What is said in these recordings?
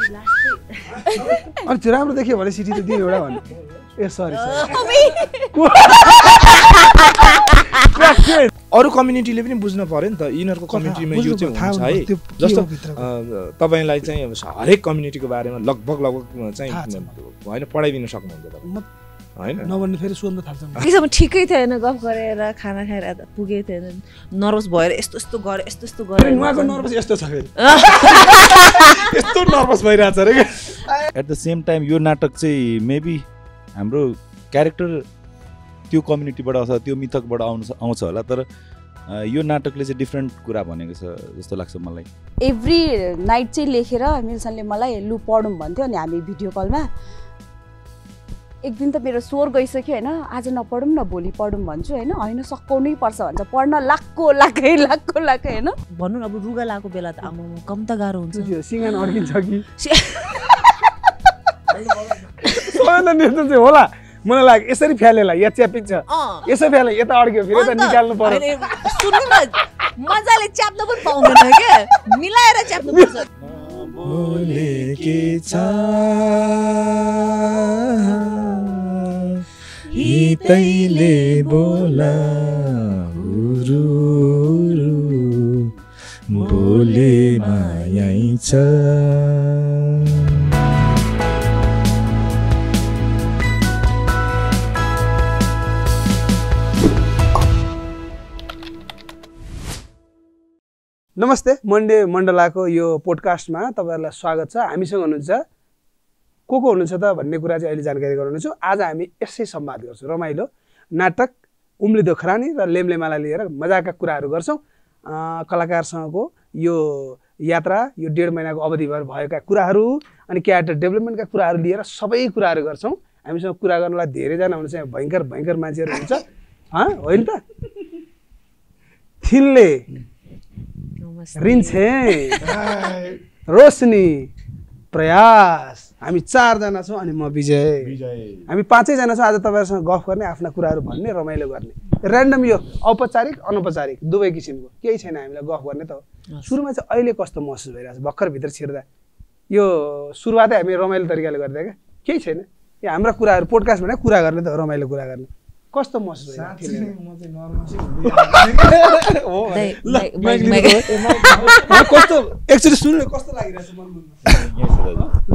अनि त्यो राम्रो देखियो भने सिटी त दियो एउटा भन्नु ए सरी अरू कम्युनिटीले पनि बुझ्न पर्यो नि त यिनीहरूको कम्युनिटीमा यो चाहिँ हुन्छ है जस्तो तपाईँलाई चाहिँ हरेक कम्युनिटीको बारेमा लगभग चाहिँ होइन पढाइदिन सक्नुहुन्छ तपाईँ हैन नभन्ने फेरि सोध्न थाल्छन् त्यसमा ठिकै थिएन गफ गरेर खाना खाएर पुगेको थिएन नर्भस भएर यस्तो यस्तो गरे यस्तो यस्तो गरे उहाँको नर्भस यस्तो छ फेरि यस्तो नर्भस भइरहेछ रे एट द सेम टाइम यो नाटक चाहिँ मेबी हाम्रो क्यारेक्टर त्यो कम्युनिटीबाट अथवा त्यो मिथकबाट आउँछ होला तर यो नाटकले चाहिँ डिफ्रेन्ट कुरा भनेको छ जस्तो लाग्छ मलाई एभ्री नाइट चाहिँ लेखेर मिल्सनले मलाई लु पढौँ भन्थ्यो अनि हामी भिडियो कलमा एक दिन त मेरो स्वर गइसक्यो होइन आज नपढौँ न भोलि पढौँ भन्छु होइन होइन सकाउनै पर्छ भन्छ पढ्न लाखको लाखै होइन भन्नु अब रुगा लाएको बेला त आमा कम त गाह्रो हुन्छ सिंगान अड्किन्छ कि सबैभन्दा नेतो चाहिँ होला मलाई लाग्यो यसरी फ्यालेला या च्यापिन्छ यसो फ्याले यता अड्क्यो फेरि यता निकाल्नु पर्यो सुन्नु न मजाले च्याप्न पनि पाउँदैन के मिलाएर च्याप्नु पर्छ बोलेकी छ हितैले बोला बोले मायै छ नमस्ते मन्डे मण्डलाको यो पोडकास्टमा तपाईहरुलाई स्वागत छ हामीसँग हुनुहुन्छ को हुनुहुन्छ त भन्ने कुरा चाहिँ अहिले जानकारी गराउनेछु आज हामी यसै संवाद गर्छौं रमाइलो नाटक उम्लिदो खरानी र लेमलेमालाई लिएर मजाका कुराहरू गर्छौं कलाकारसँगको यो यात्रा यो 1.5 महिनाको अवधिभर भएका कुराहरू अनि क्यारेक्टर डेभलपमेन्टका कुराहरू लिएर सबै कुराहरू गर्छौं हामीसँग कुरा गर्नलाई धेरै जना हुनुहुन्छ भयंकर मान्छेहरू हुन्छ होइन त थिनले रिन्छे रोशनी प्रयास हामी 4 जना छौं अनि म विजय हामी 5 जना छौं आज तपाईहरुसँग गफ गर्ने आफ्ना कुराहरू भन्ने रमाइलो गर्ने र्यान्डम यो औपचारिक अनौपचारिक दुवै किसिमको केही छैन हामीलाई गफ गर्ने त हो सुरुमा चाहिँ अहिले कस्तो महसुस भइरहेछ भक्कर भित्र छिर्दा यो सुरुवातै हामी रमाइलो तरिकाले गर्दै के केही छैन यो हाम्रो कुराहरू पोडकास्ट भने कुरा गर्ने त हो रमाइलो कुरा गर्ने कस्तो महसुस भइरहेछ म चाहिँ नर्भसै हुँदै कस्तो एक्चुअली सुन्नु कस्तो लागिरहेछ मनमा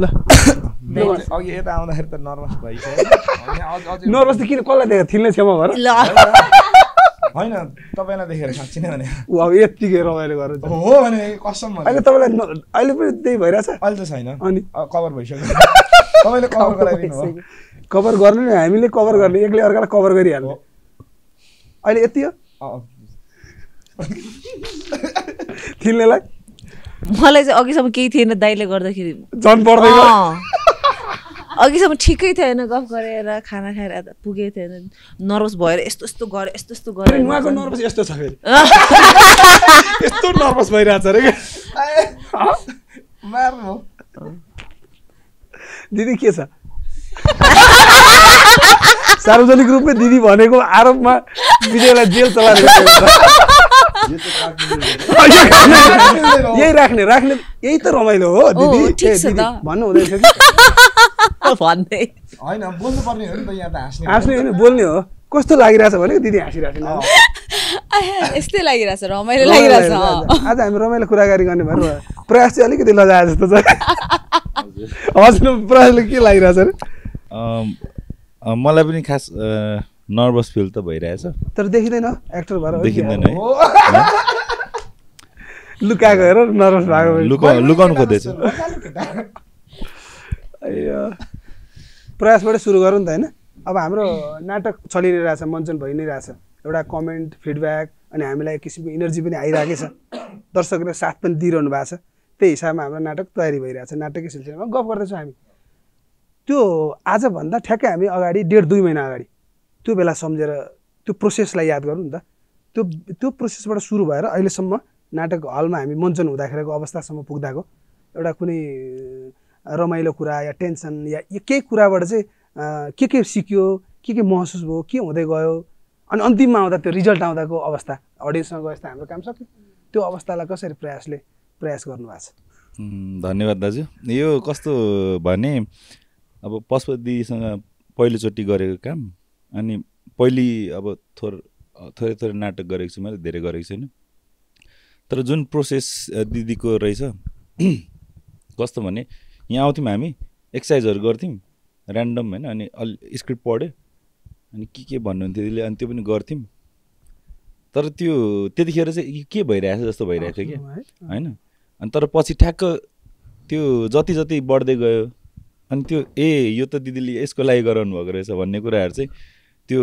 ल अघि यता आउँदाखेरि त नर्भस भइसक्यो नर्भस त किन कसलाई देखेर थिल्ने छेउमा भएर हैन तपाईलाई देखेर साच्चै नै भने उ अब यतिकै रमाइलो गरेर हो भने कसम भने अहिले तपाईलाई अहिले पनि त्यही भइरहेछ अहिले त छैन अनि कभर भइसक्यो तपाईले कभर गराइदिनु हो कभर गर्ने नि हामीले कभर गर्ने एकले अर्कालाई कभर गरिहाल्ने अहिले यति हो थिल्नेलाई मलाई चाहिँ अघिसम्म केही थिएन दाइले गर्दाखेरि झन् पर्दैन अघिसम्म ठिकै थिएन गफ गरेर खाना खाएर पुगेको थिएन नर्भस भएर यस्तो यस्तो गरे यस्तो यस्तो गरे उहाँको नर्भस यस्तो छ फेरि यस्तो नर्भस भइरहेछ रे मार्नु दिदी के छ सार्वजनिक रूपमा दिदी भनेको आरोपमा विजयलाई जेल चलाएर यही राख्ने यही त रमाइलो हो दिदी भन्नु हुँदैन कि भन्दै हैन बोल्नु पर्ने हो नि त यहाँ त हाँस्ने हैन बोल्ने हो कस्तो लागिरहेछ भने दिदी हाँसिरहेछ यस्तै लागिरहेछ रमाइलो लागिरहेछ आज हामी रमाइलो कुराकानी गर्ने भएर प्रयास चाहिँ अलिकति लजाए जस्तो छ हजुर प्रयासले के लागिरहेछ रे मलाई पनि खास नर्भस फिल त भइरहेछ तर देखिँदैन एक्टर भएर देखिँदैन है लुकाएको हेर नर्भस भएको लुकाउनु खोज्दैछ प्रयासबाट सुरु गरौँ नि त होइन अब हाम्रो नाटक चलि नै रहेछ मञ्चन भइ नै रहेछ एउटा कमेन्ट फिडब्याक अनि हामीलाई एक किसिमको इनर्जी पनि आइरहेकै छ दर्शकले साथ पनि दिइरहनु भएको छ त्यही हिसाबमा हाम्रो नाटक तयारी भइरहेछ नाटककै सिलसिलामा गफ गर्दैछौँ हामी त्यो आजभन्दा ठ्याक्कै हामी अगाडि 1.5-2 महिना अगाडि त्यो बेला सम्झेर त्यो प्रोसेसलाई याद गरौँ नि त त्यो प्रोसेसबाट सुरु भएर अहिलेसम्म नाटक हलमा हामी मञ्चन हुँदाखेरिको अवस्थासम्म पुग्दाको एउटा कुनै रमाइलो कुरा या टेन्सन या केही कुराबाट चाहिँ के सिक्यो के महसुस भयो के हुँदै गयो अनि अन्तिममा आउँदा त्यो रिजल्ट आउँदाको अवस्था अडियन्ससँग गएछ त हाम्रो काम सक्यो त्यो अवस्थालाई कसरी प्रयास गर्नुभएको छ धन्यवाद दाजु। यो कस्तो भने अब पशुपतिसँग पहिलोचोटि गरेको काम, अनि पहिले अब थोरै नाटक गरेको छु मैले, धेरै गरेको छैन। तर जुन प्रोसेस दिदीको रहेछ कस्तो भने, यहाँ आउँथ्यौँ हामी, एक्सर्साइजहरू गर्थ्यौँ ऱ्यान्डम होइन, अनि स्क्रिप्ट पढ्यो अनि के भन्नुहुन्थ्यो दिदीले, अनि त्यो पनि गर्थ्यौँ। तर त्यो त्यतिखेर चाहिँ के भइरहेछ जस्तो भइरहेको थियो कि होइन। अनि तर पछि ठ्याक्क त्यो जति जति बढ्दै गयो अनि त्यो यो त दिदीले यसको लागि गराउनु भएको रहेछ भन्ने कुराहरू चाहिँ त्यो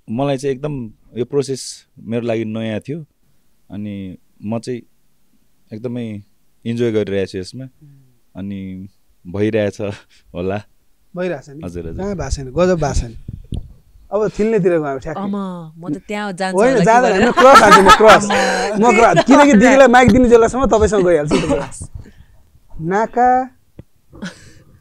मलाई चाहिँ एकदम यो प्रोसेस मेरो लागि नयाँ थियो। अनि म चाहिँ एकदमै इन्जोय गरिरहेको छु यसमा, अनि भइरहेछ होला। भइरहेछ नि? हजुर हजुर। कहाँ भएको छैन, गजब भएको छैन। अब थिल्नेतिर गयो ठ्याक्कै। म त त्यहाँ जान्छु होइन जाँदैन, क्रस हाल्छु म, क्रस म क्रस, किनकि दिदीलाई माइक दिने बेलासम्म तपाईँसँग गइहाल्छु। नाका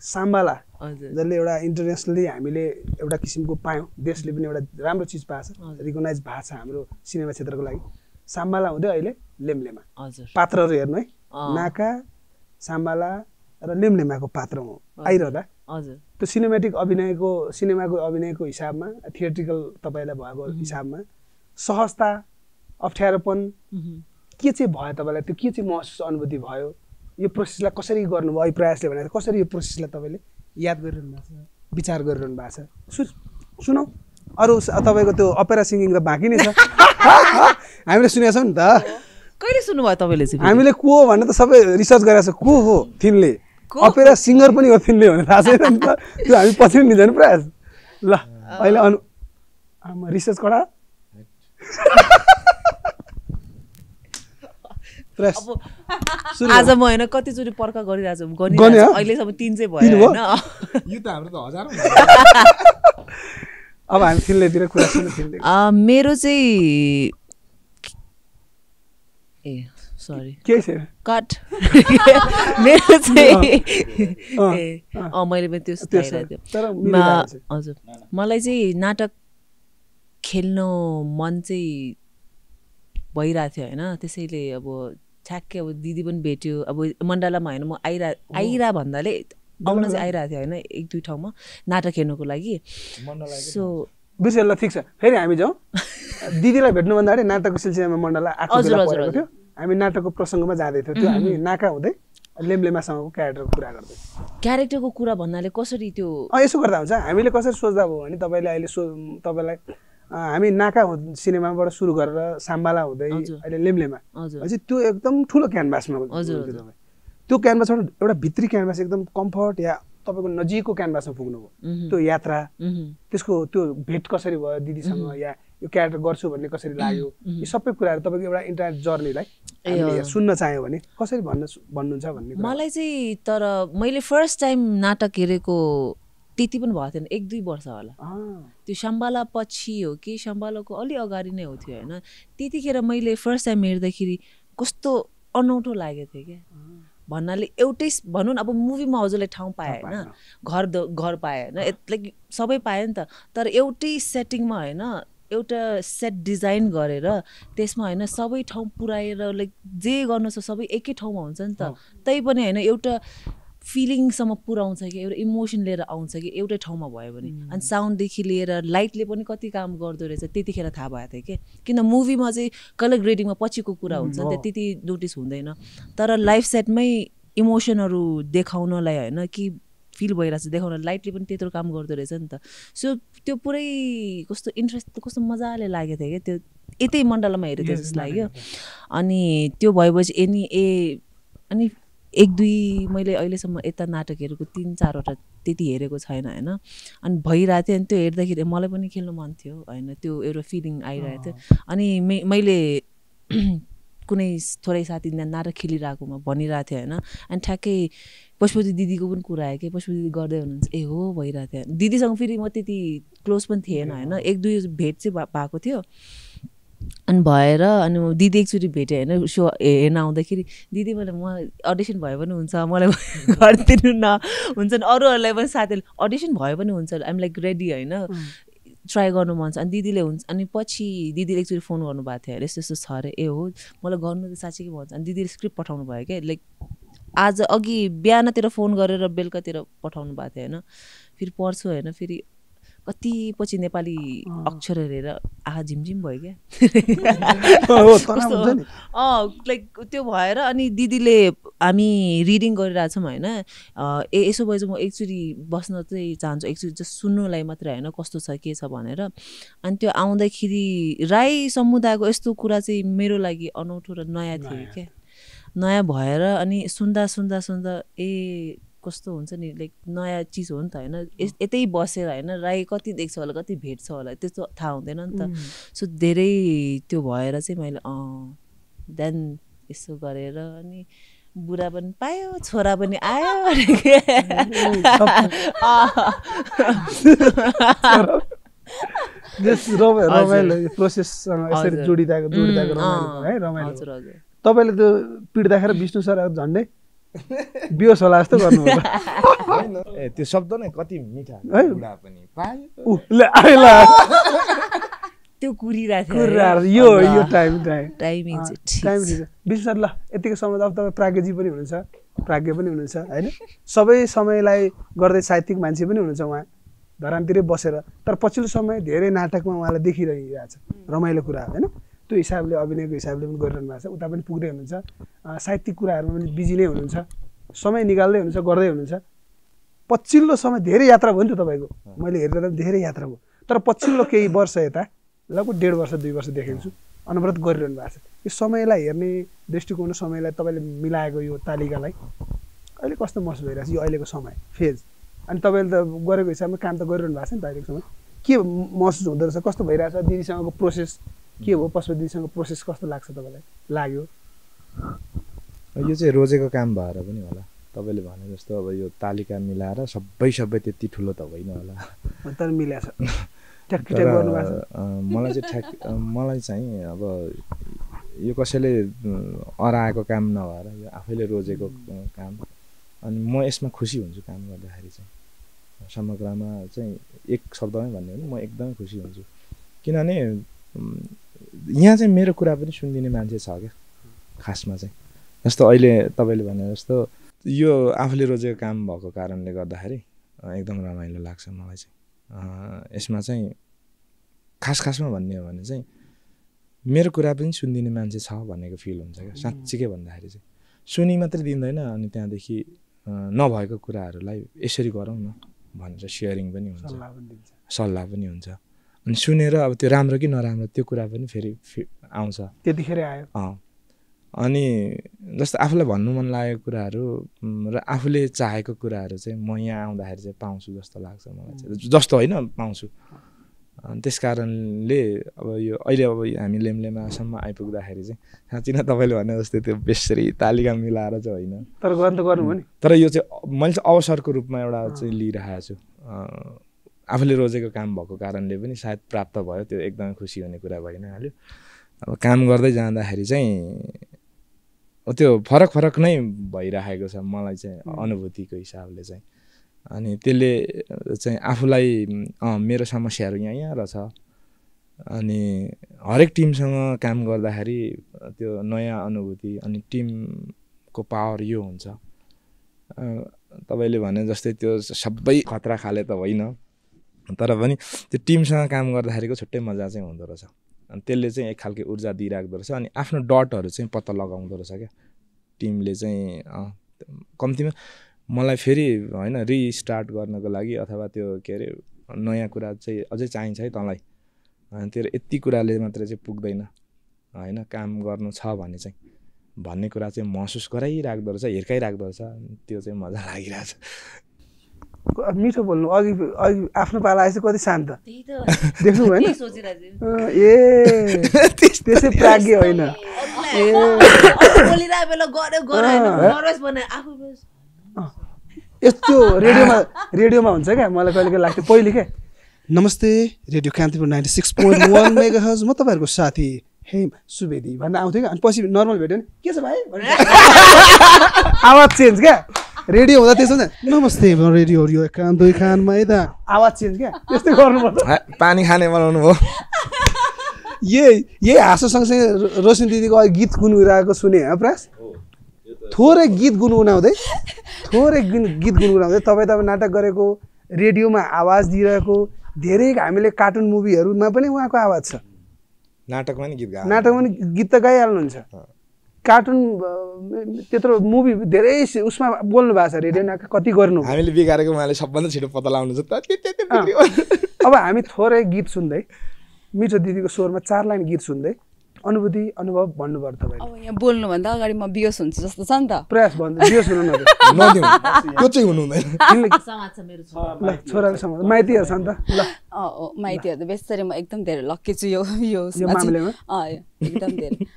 साम्बाला जसले एउटा इन्टरनेसनली हामीले एउटा किसिमको पायौँ, देशले पनि एउटा राम्रो चिज पाएको छ, रिकगनाइज भएको छ हाम्रो सिनेमा क्षेत्रको लागि। साम्बाला हुँदै अहिले लेम्लेमा पात्रहरू हेर्नु है, नाका साम्बाला र लेम्लेमाको पात्र आइरहँदा त्यो सिनेमाको अभिनयको हिसाबमा, थिएट्रिकल तपाईँलाई भएको हिसाबमा सहजता, अप्ठ्यारोपन के चाहिँ भयो तपाईँलाई? त्यो के चाहिँ महसुस अनुभूति भयो? यो प्रोसेसलाई कसरी गर्नुभयो? अहिले प्रयासले भने कसरी यो प्रोसेसलाई तपाईँले याद गरिरहनु भएको छ, विचार गरिरहनु भएको छ? सुनौ, अरू तपाईँको त्यो अपेरा सिङ्गिङ त बाँकी नै छ, हामीले सुनेको छौँ नि त। कहिले सुन्नुभयो तपाईँले चाहिँ? हामीले को हो भने त सबै रिसर्च गरेको छ, को हो थिनले, अपेरा सिङ्गर पनि हो थिनले भने थाहा छैन नि त, त्यो हामी पछि नि लिन्छ नि प्रयास। ल अहिले रिसर्च कडा आज म होइन कतिचोटि पर्खा गरिरहेको छु, अहिलेसम्म 3 चाहिँ भयो होइन। यो त हाम्रो त हजारौँ। अब हामी थिनलेतिर कुरा सुन्नु। मेरो चाहिँ सरी के छैन कट मेरो चाहिँ मैले पनि त्यो सुनाइरहेको थिएँ। हजुर, मलाई चाहिँ नाटक खेल्नु मन चाहिँ भइरहेको थियो होइन। त्यसैले अब ठ्याक्कै अब दिदी पनि भेट्यो, अब मण्डलामा होइन म आइरा भन्दाले आउन चाहिँ आइरहेको थियो होइन, 1-2 ठाउँमा नाटक हेर्नुको लागि। सो बिर्सेल ल, ठिक छ, फेरि हामी जाउँ। दिदीलाई भेट्नुभन्दा अगाडि नाटकको सिलसिलामा मण्डला आएको थियो, हामी नाटकको प्रसङ्गमा जाँदै थियौँ। त्यो हामी नाका हुँदै लेम्लेमासँगको क्यारेक्टरको कुरा गर्दै। क्यारेक्टरको कुरा भन्नाले कसरी त्यो यसो गर्दा हुन्छ, हामीले कसरी सोच्दा भयो भने तपाईँले अहिले तपाईँलाई हामी नाका सिनेमाबाट सुरु गरेर साम्बाला हुँदै अहिले लेम्लेमा, त्यो एकदम ठुलो क्यानभासमा त्यो क्यानभासबाट एउटा भित्री क्यानभास एकदम कम्फर्ट या तपाईँको नजिकको क्यानभासमा पुग्नुभयो। त्यो यात्रा, त्यसको त्यो भेट कसरी भयो दिदीसँग, या यो क्यारेक्टर गर्छु भन्ने कसरी लाग्यो, यो सबै कुराहरू तपाईँको एउटा इन्टायर जर्नीलाई सुन्न चाह्यो भने कसरी भन्नुहुन्छ भन्ने। मलाई चाहिँ तर मैले फर्स्ट टाइम नाटक हेरेको त्यति पनि भएको थिएन, 1-2 वर्ष होला। त्यो साम्बाला पछि हो कि साम्बालाको अलि अगाडि नै हो थियो होइन। त्यतिखेर मैले फर्स्ट टाइम हेर्दाखेरि कस्तो अनौठो लागेको थियो क्या। भन्नाले एउटै भनौँ न, अब मुभीमा हजुरलाई ठाउँ पाएँ होइन, घर पाएँ होइन, लाइक सबै पाएँ नि त, तर एउटै सेटिङमा होइन, एउटा सेट डिजाइन गरेर त्यसमा होइन सबै ठाउँ पुऱ्याएर लाइक जे गर्नु छ सबै एकै ठाउँमा हुन्छ नि त। तै पनि होइन एउटा फिलिङसम्म पुऱ्याउँछ कि, एउटा इमोसन लिएर आउँछ कि एउटै ठाउँमा भयो भने। अनि साउन्डदेखि लिएर लाइटले पनि कति काम गर्दो रहेछ त्यतिखेर थाहा भएको थियो कि। किन मुभीमा चाहिँ कलर ग्रेडिङमा पछिको कुरा हुन्छ नि त, त्यति नोटिस हुँदैन। तर लाइभ सेटमै इमोसनहरू देखाउनलाई होइन कि फिल भइरहेछ देखाउन, लाइटले पनि त्यत्रो काम गर्दो रहेछ नि त। सो त्यो पुरै कस्तो इन्ट्रेस्ट, कस्तो मजाले लागेको थियो क्या। त्यो यतै मण्डलामा हेरेको थियो जस्तो लाग्यो। अनि त्यो भएपछि अनि 1-2 मैले अहिलेसम्म यता नाटक हेरेको 3-4वटा त्यति हेरेको छैन होइन। अनि भइरहेको थियो, अनि त्यो हेर्दाखेरि मलाई पनि खेल्नु मन थियो होइन, त्यो एउटा फिलिङ आइरहेको थियो। अनि मैले कुनै थोरै साथी नाटक खेलिरहेकोमा भनिरहेको थियो होइन। अनि ठ्याक्कै पशुपति दिदीको पनि कुरा आयो कि, पशुपति दिदी गर्दै हुनुहुन्छ, हो भइरहेको थियो। दिदीसँग फेरि म त्यति क्लोज पनि थिएन होइन, 1-2 भेट चाहिँ भएको थियो। अनि भएर अनि दिदी एकचोटि भेटेँ होइन, सो हेर्न आउँदाखेरि दिदी मैले म अडिसन भयो पनि हुन्छ, मलाई गरिदिनु न हुन्छ नि, अरूहरूलाई पनि साथीहरूले अडिसन भयो पनि हुन्छ, आइम लाइक रेडी होइन, ट्राई गर्नु मन छ। अनि दिदीले हुन्छ, अनि पछि दिदीले एकचोटि फोन गर्नुभएको थियो अरे, यस्तो यस्तो छ अरे, हो मलाई गर्नु त साँच्चै के भन्छ। अनि दिदीले स्क्रिप्ट पठाउनु भयो क्या, लाइक आज अघि बिहानतिर फोन गरेर बेलुकातिर पठाउनु भएको थियो होइन फेरि पढ्छु होइन फेरि कति पछि नेपाली अक्षर हेरेर आँखा झिमझिम भयो क्या लाइक त्यो भएर अनि दिदीले हामी रिडिङ गरिरहेछौँ होइन यसो भए चाहिँ म एकचोटि बस्न चाहिँ चाहन्छु एकचोटि जस्ट सुन्नुलाई मात्रै होइन कस्तो छ के छ भनेर अनि त्यो आउँदाखेरि राई समुदायको यस्तो कुरा चाहिँ मेरो लागि अनौठो र नयाँ थियो क्या नयाँ भएर अनि सुन्दा सुन्दा सुन्दा कस्तो हुन्छ नि लाइक नयाँ चिज हो नि त होइन यतै बसेर होइन राई कति देख्छ होला कति भेट्छ होला त्यस्तो थाहा हुँदैन नि त सो धेरै त्यो भएर चाहिँ मैले देन यसो गरेर अनि बुढा पनि पायो छोरा पनि आयो रमाइलो प्रोसेससँग यसरी जोडिँदाको है रमाइलो तपाईँले त्यो पिट्दाखेरि विष्णु सर झन्डै बियोस होला जस्तो गर्नु त्यो शब्द नै कति मिठा बुढा पनि पायो त्यो कुरिरहेको थियो यो टाइमिङ विष्णु सर ल यतिको समय अब तपाईँ प्राज्ञजी पनि हुनुहुन्छ प्राज्ञ पनि हुनुहुन्छ होइन सबै समयलाई गर्दै साहित्यिक मान्छे पनि हुनुहुन्छ उहाँ धरानतिरै बसेर तर पछिल्लो समय धेरै नाटकमा उहाँलाई देखिरहेको छ रमाइलो कुरा होइन त्यो हिसाबले अभिनयको हिसाबले पनि गरिरहनु भएको छ उता पनि पुग्दै हुनुहुन्छ साहित्यिक कुराहरूमा पनि बिजी नै हुनुहुन्छ समय निकाल्दै हुनुहुन्छ गर्दै हुनुहुन्छ पछिल्लो समय धेरै यात्रा भयो नि त तपाईँको मैले हेरेर धेरै यात्रा भयो तर पछिल्लो केही वर्ष यता लगभग 1.5 वर्ष 2 वर्ष देखेको छु अनवरत गरिरहनु भएको छ यो समयलाई हेर्ने दृष्टिकोण समयलाई तपाईँले मिलाएको यो तालिकालाई अहिले कस्तो महसुस भइरहेको छ यो अहिलेको समय फेज अनि तपाईँले त गरेको हिसाबमा काम त गरिरहनु भएको छ नि त अहिलेको समय के महसुस हुँदो रहेछ कस्तो भइरहेछ दिदीसँगको प्रोसेस के हो पशुपति दिदीसँग प्रोसेस कस्तो लाग्छ तपाईँलाई लाग्यो यो चाहिँ रोजेको काम भएर पनि होला तपाईँले भने जस्तो अब यो तालिका मिलाएर सबै त्यति ठुलो त होइन होला तर मिलाछ मलाई चाहिँ अब यो कसैले अराएको काम नभएर यो आफैले रोजेको काम अनि म यसमा खुसी हुन्छु काम गर्दाखेरि चाहिँ समग्रमा चाहिँ एक शब्दमै भन्यो भने म एकदमै खुसी हुन्छु किनभने यहाँ चाहिँ मेरो कुरा पनि सुनिदिने मान्छे छ क्या खासमा चाहिँ जस्तो अहिले तपाईँले भने जस्तो यो आफूले रोजेको काम भएको कारणले गर्दाखेरि एकदम रमाइलो लाग्छ मलाई चाहिँ यसमा चाहिँ खासमा भन्ने हो भने चाहिँ मेरो कुरा पनि सुनिदिने मान्छे छ भनेको फिल हुन्छ क्या साँच्चीकै भन्दाखेरि चाहिँ सुनि मात्रै दिँदैन अनि त्यहाँदेखि नभएको कुराहरूलाई यसरी गरौँ न भनेर सेयरिङ पनि हुन्छ सल्लाह पनि हुन्छ अनि सुनेर अब त्यो राम्रो कि नराम्रो त्यो कुरा पनि फेरि आउँछ त्यतिखेर आयो अनि जस्तो आफूलाई भन्नु मन लागेको कुराहरू र आफूले चाहेको कुराहरू चाहिँ म यहाँ आउँदाखेरि चाहिँ पाउँछु जस्तो लाग्छ मलाई चाहिँ जस्तो होइन पाउँछु अनि त्यस कारणले अब यो अहिले अब हामी लेम्लेमासम्म आइपुग्दाखेरि चाहिँ साँच्चै नै तपाईँले भने जस्तै त्यो बेसरी तालिका मिलाएर चाहिँ होइन तर गर्नु त गर्नु हो नि तर यो चाहिँ मैले चाहिँ अवसरको रूपमा एउटा चाहिँ लिइरहेको छु आफूले रोजेको काम भएको कारणले पनि सायद प्राप्त भयो त्यो एकदमै खुसी हुने कुरा भइ नै हाल्यो अब काम गर्दै जाँदाखेरि चाहिँ त्यो फरक नै भइरहेको छ मलाई चाहिँ अनुभूतिको हिसाबले चाहिँ अनि त्यसले चाहिँ आफूलाई मेरो समस्याहरू यहाँ रहेछ अनि हरेक टिमसँग काम गर्दाखेरि त्यो नयाँ अनुभूति अनि टिमको पावर यो हुन्छ तपाईँले भने जस्तै त्यो सबै खतरा खाले त होइन तर पनि त्यो टिमसँग काम गर्दाखेरिको छुट्टै मजा चाहिँ हुँदो रहेछ अनि त्यसले चाहिँ एक खालको ऊर्जा दिइराख्दो रहेछ अनि आफ्नो डटहरू चाहिँ पत्ता लगाउँदो रहेछ क्या टिमले चाहिँ कम्तीमा मलाई फेरि होइन रिस्टार्ट गर्नको लागि अथवा त्यो के अरे नयाँ कुरा चाहिँ अझै चाहिन्छ है तँलाई तेरो यति कुराले मात्र चाहिँ पुग्दैन होइन काम गर्नु छ भने चाहिँ भन्ने कुरा चाहिँ महसुस गराइराख्दो रहेछ हिर्काइराख्दो रहेछ त्यो चाहिँ मजा लागिरहेछ मिठो बोल्नु अघि आफ्नो पाला आएछ कति शान्त देख्नु भएन ए त्यसै प्राज्ञ होइन यस्तो रेडियोमा हुन्छ क्या मलाई कहिले कहिले लाग्थ्यो पहिले क्या नमस्ते रेडियो कान्तिपुर 96.1 मेगाहर्ज म तपाईँहरूको साथी हे सुवेदी भन्न आउँथ्यो क्या अनि पछि नर्मल भेट्यो नि के छ भाइ आवाज चेन्ज क्या रेडियो हुँदा त्यसो नि नमस्ते रेडियो कान दुई खान मैदा आवाज चेन्ज क्या त्यस्तै गर्नुपर्छ पानी खाने बनाउनु हो यही हाँसो सँगसँगै रोशनी दिदीको गीत गुनगुनाएको सुने प्रयास थोरै गीत गुनगुनाउँदै तपाईँ नाटक गरेको रेडियोमा आवाज दिइरहेको धेरै हामीले कार्टुन मुभीहरूमा पनि उहाँको आवाज छ नाटकमा नि गीत त गाइहाल्नुहुन्छ कार्टुन त्यत्रो मुभी धेरै उसमा बोल्नु भएको छ रेडियोमा कति गर्नु हामीले बिगारेको उहाँले सबभन्दा छिटो पत्ता लगाउनु छ अब हामी थोरै गीत सुन्दै मिठो दिदीको स्वरमा 4 लाइन गीत सुन्दै अनुभव भन्नुपर्छ तपाईले अब यहाँ बोल्नुभन्दा अगाडि म बियोस हुन्छु जस्तो छ नि त प्रयास भन्नु बियोस हुनु नदिउँ त्यो चाहिँ हुनु हुँदैन ल छोराले समाज माइतीहरू छ नि त ल माइतीहरू त बेसरी म एकदम धेरै लक्की छु यो मामलामा एकदम धेरै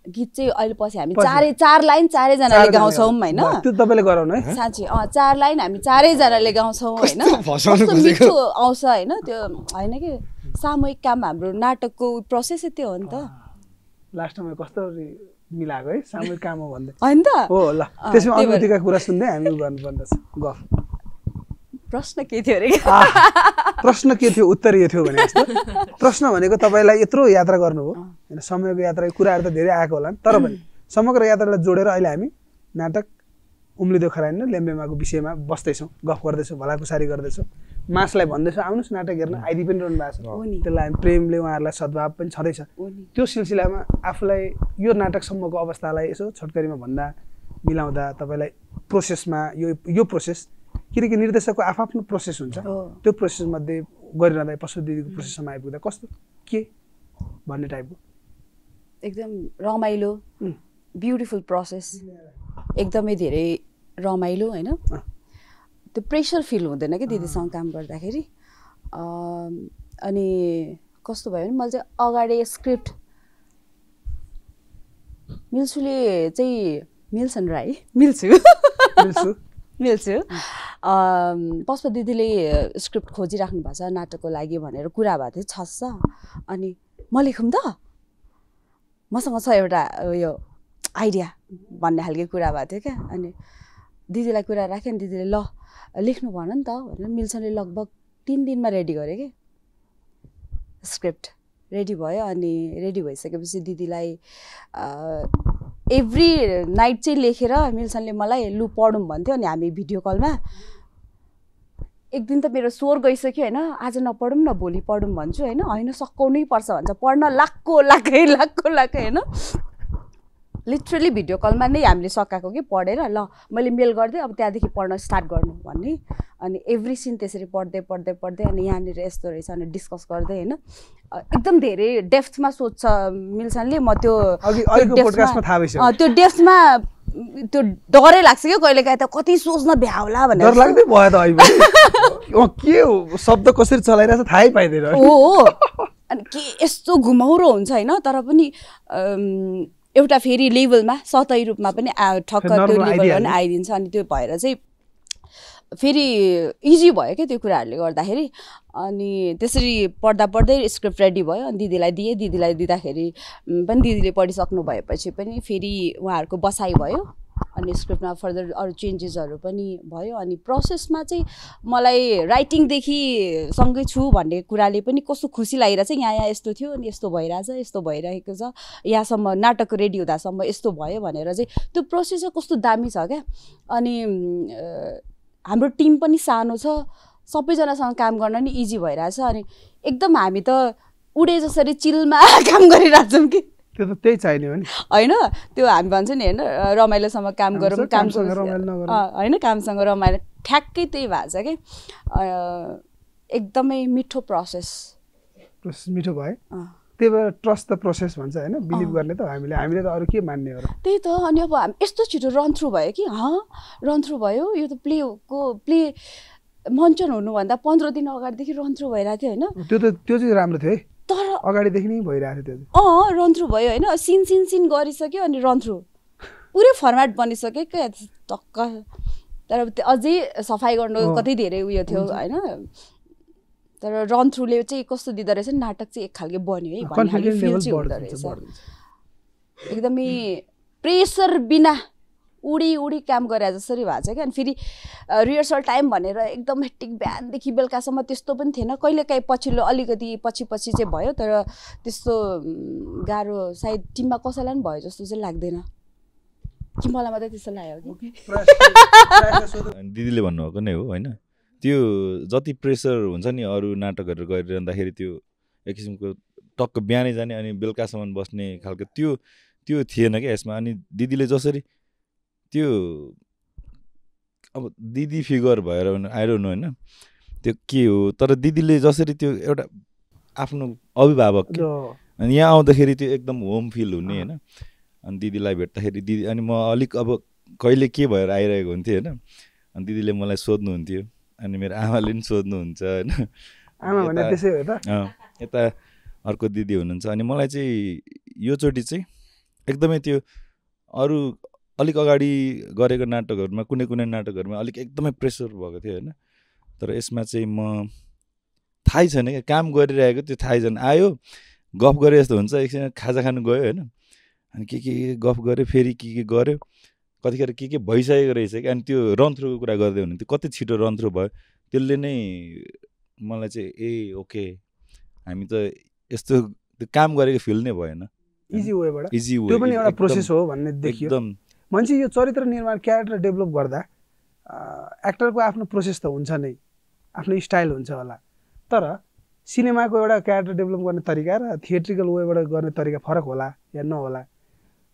गीत चाहिँ अहिले पछि हामी चार लाइन चारैजनाले गाउँछौँ होइन त्यो तपाईँले गराउनु है साँच्ची 4 लाइन हामी चारैजनाले गाउँछौँ होइन कस्तो मिठो आउँछ होइन त्यो होइन कि सामूहिक काम हाम्रो नाटकको प्रोसेसै त्यो हो नि त लास्टमा कस्तो मिलाएको है सामूहिक काम हो भन्दै होइन त हो ल त्यसमा अनुभूतिका कुरा सुन्दै हामी गर्नुपर्दछ गफ प्रश्न के थियो अरे प्रश्न के थियो उत्तर के थियो भने जस्तो प्रश्न भनेको तपाईँलाई यत्रो यात्रा गर्नुभयो होइन समयको यात्राको कुराहरू त धेरै आएको होला तर पनि समग्र यात्रालाई जोडेर अहिले हामी नाटक उम्लिदो खराइन लेम्बेमाको विषयमा बस्दैछौँ गफ गर्दैछौँ भलाकुसारी गर्दैछौँ मासलाई भन्दैछौँ आउनुहोस् नाटक हेर्न आइदि पनि रहनु भएको छ त्यसलाई हामी प्रेमले उहाँहरूलाई सद्भाव पनि छँदैछ त्यो सिलसिलामा आफूलाई यो नाटकसम्मको अवस्थालाई यसो छोटकरीमा भन्दा मिलाउँदा तपाईँलाई प्रोसेसमा यो प्रोसेस किनकि निर्देशकको आफ्नो प्रोसेस हुन्छ त्यो प्रोसेसमध्ये गरिरहँदा पशु दिदीको प्रोसेसमा आइपुग्दा कस्तो के भन्ने टाइपको एकदम रमाइलो ब्युटिफुल प्रोसेस एकदमै धेरै रमाइलो होइन त्यो प्रेसर फिल हुँदैन कि दिदीसँग काम गर्दाखेरि अनि कस्तो भयो भने मैले चाहिँ अगाडि स्क्रिप्ट मिल्छुले चाहिँ मिल्छन् राई मिल्छु पुष्पा दिदीले स्क्रिप्ट खोजिराख्नु भएको छ नाटकको लागि भनेर कुरा भएको थियो छस्छ अनि म लेखौँ त मसँग छ एउटा यो आइडिया भन्ने खालको कुरा भएको थियो क्या अनि दिदीलाई कुरा राखेँ अनि दिदीले ल लेख्नु भन नि त भनेर मिल्छनले लगभग 3 दिनमा रेडी गरे कि स्क्रिप्ट रेडी भयो अनि रेडी भइसकेपछि दिदीलाई एभ्री नाइट चाहिँ लेखेर मिल्छनले मलाई लु पढौँ भन्थ्यो अनि हामी भिडियो कलमा एक दिन त मेरो स्वर गइसक्यो होइन आज नपढौँ न भोलि पढौँ भन्छु होइन सकाउनै पर्छ भन्छ पढ्न लाखको होइन लिटरली भिडियो कलमा नै हामीले सकाएको कि पढेर ल मैले मेल गर्दै अब त्यहाँदेखि पढ्न स्टार्ट गर्नु भन्ने अनि एभ्री सिन त्यसरी पढ्दै अनि यहाँनिर यस्तो रहेछ अनि डिस्कस गर्दै होइन एकदम धेरै डेप्थमा सोध्छ मिल्छनले म त्यो त्यो डेप्थमा त्यो डरै लाग्छ क्या कहिलेकाहीँ त कति सोच्न भ्याउला भनेर डर लाग्दै भयो त अहिले के हो शब्द कसरी चलाइरहेछ थाहै पाइदैन हो अनि के यस्तो घुमाउरो हुन्छ होइन तर पनि एउटा फेरि लेभलमा सतही रूपमा पनि ठक्क त्यो लेभलमा पनि आइदिन्छ अनि त्यो भएर चाहिँ फेरि इजी भयो क्या त्यो कुराहरूले गर्दाखेरि अनि त्यसरी पढ्दै स्क्रिप्ट रेडी भयो अनि दिदीलाई दिँदाखेरि पनि दिदीले पढिसक्नु भएपछि पनि फेरि उहाँहरूको बसाइ भयो अनि स्क्रिप्टमा फर्दर अरू चेन्जेसहरू पनि भयो अनि प्रोसेसमा चाहिँ मलाई राइटिङदेखि सँगै छु भन्ने कुराले पनि कस्तो खुसी लागिरहेछ यहाँ यस्तो थियो अनि यस्तो भइरहेछ यस्तो भइरहेको छ यहाँसम्म नाटकको रेडी हुँदासम्म यस्तो भयो भनेर चाहिँ त्यो प्रोसेस चाहिँ कस्तो दामी छ क्या अनि हाम्रो टिम पनि सानो छ सबैजनासँग काम गर्न नि इजी भइरहेछ अनि एकदम हामी त उडे जसरी चिलमा काम गरिरहेछौँ कि त्यो त त्यही चाहिने हो नि होइन त्यो हामी भन्छ नि होइन रमाइलोसँग काम गरौँ होइन कामसँग रमाइलो ठ्याक्कै त्यही भएको छ कि एकदमै मिठो प्रोसेस मिठो भयो त्यही भएर ट्रस्ट द प्रोसेस भन्छ होइन बिलिभ गर्ने त हामीले त अरू के मान्ने हो र त्यही त अनि अब हामी यस्तो छिटो रन थ्रु भयो कि रन थ्रु भयो यो त प्ले मञ्चन हुनुभन्दा 15 दिन अगाडिदेखि रन थ्रु भइरहेको थियो होइन त्यो चाहिँ राम्रो थियो है तर अगाडिदेखि नै भइरहेको थियो त्यो रन थ्रु भयो होइन सिन गरिसक्यो अनि रन थ्रु पुरै फर्मेट बनिसक्यो क्या टक्क तर अझै सफाइ गर्नु कति धेरै उयो थियो होइन तर रन थ्रुले चाहिँ कस्तो दिँदो रहेछ नाटक चाहिँ एक खालको बन्यो है भन्ने खालको फिल चाहिँ हुँदो रहेछ एकदमै प्रेसर बिना उडी काम गरे जसरी भएको छ क्या अनि फेरि रिहर्सल टाइम भनेर एकदम हेक्टिक बिहानदेखि बेलुकासम्म त्यस्तो पनि थिएन कहिलेकाहीँ पछिल्लो अलिकति पछि चाहिँ भयो तर त्यस्तो गाह्रो सायद टिममा कसैलाई पनि भयो जस्तो चाहिँ लाग्दैन कि मलाई मात्रै त्यस्तो लाग्यो कि दिदीले भन्नुभएको नै हो होइन त्यो जति प्रेसर हुन्छ नि अरू नाटकहरू गरिरहँदाखेरि त्यो एक किसिमको टक्क बिहानै जाने अनि बेलुकासम्म बस्ने खालको त्यो थिएन क्या यसमा अनि दिदीले जसरी त्यो अब दिदी फिगर भएर आई डोन्ट नो होइन त्यो के हो तर दिदीले जसरी त्यो एउटा आफ्नो अभिभावक अनि यहाँ आउँदाखेरि त्यो एकदम होम फिल हुने होइन अनि दिदीलाई भेट्दाखेरि दिदी अनि म अलिक अब कहिले के भएर आइरहेको हुन्थेँ होइन अनि दिदीले मलाई सोध्नुहुन्थ्यो अनि मेरो आमाले पनि सोध्नुहुन्छ होइन यता अर्को दिदी हुनुहुन्छ अनि मलाई चाहिँ योचोटि चाहिँ एकदमै त्यो अरू अलिक अगाडि गरेको नाटकहरूमा कुनै नाटकहरूमा अलिक एकदमै प्रेसर भएको थियो होइन तर यसमा चाहिँ म थाहै छैन क्या काम गरिरहेको त्यो थाहै छैन आयो गफ गरे जस्तो हुन्छ एकछिन खाजा खानु गयो होइन अनि के गफ गऱ्यो फेरि के गऱ्यो कतिखेर के भइसकेको रहेछ कि अनि त्यो रन थ्रुको कुरा गर्दै हुनुहुन्थ्यो कति छिटो रन थ्रु भयो त्यसले नै मलाई चाहिँ ओके हामी त यस्तो त्यो काम गरेको फिल नै भएन इजी वेबाट त्यो पनि एउटा प्रोसेस हो भन्ने देखियो एकदम मान्छे यो चरित्र निर्माण क्यारेक्टर डेभलप गर्दा एक्टरको आफ्नो प्रोसेस त हुन्छ नै आफ्नो स्टाइल हुन्छ होला तर सिनेमाको एउटा क्यारेक्टर डेभलप गर्ने तरिका र थिएट्रिकल वेबाट गर्ने तरिका फरक होला या नहोला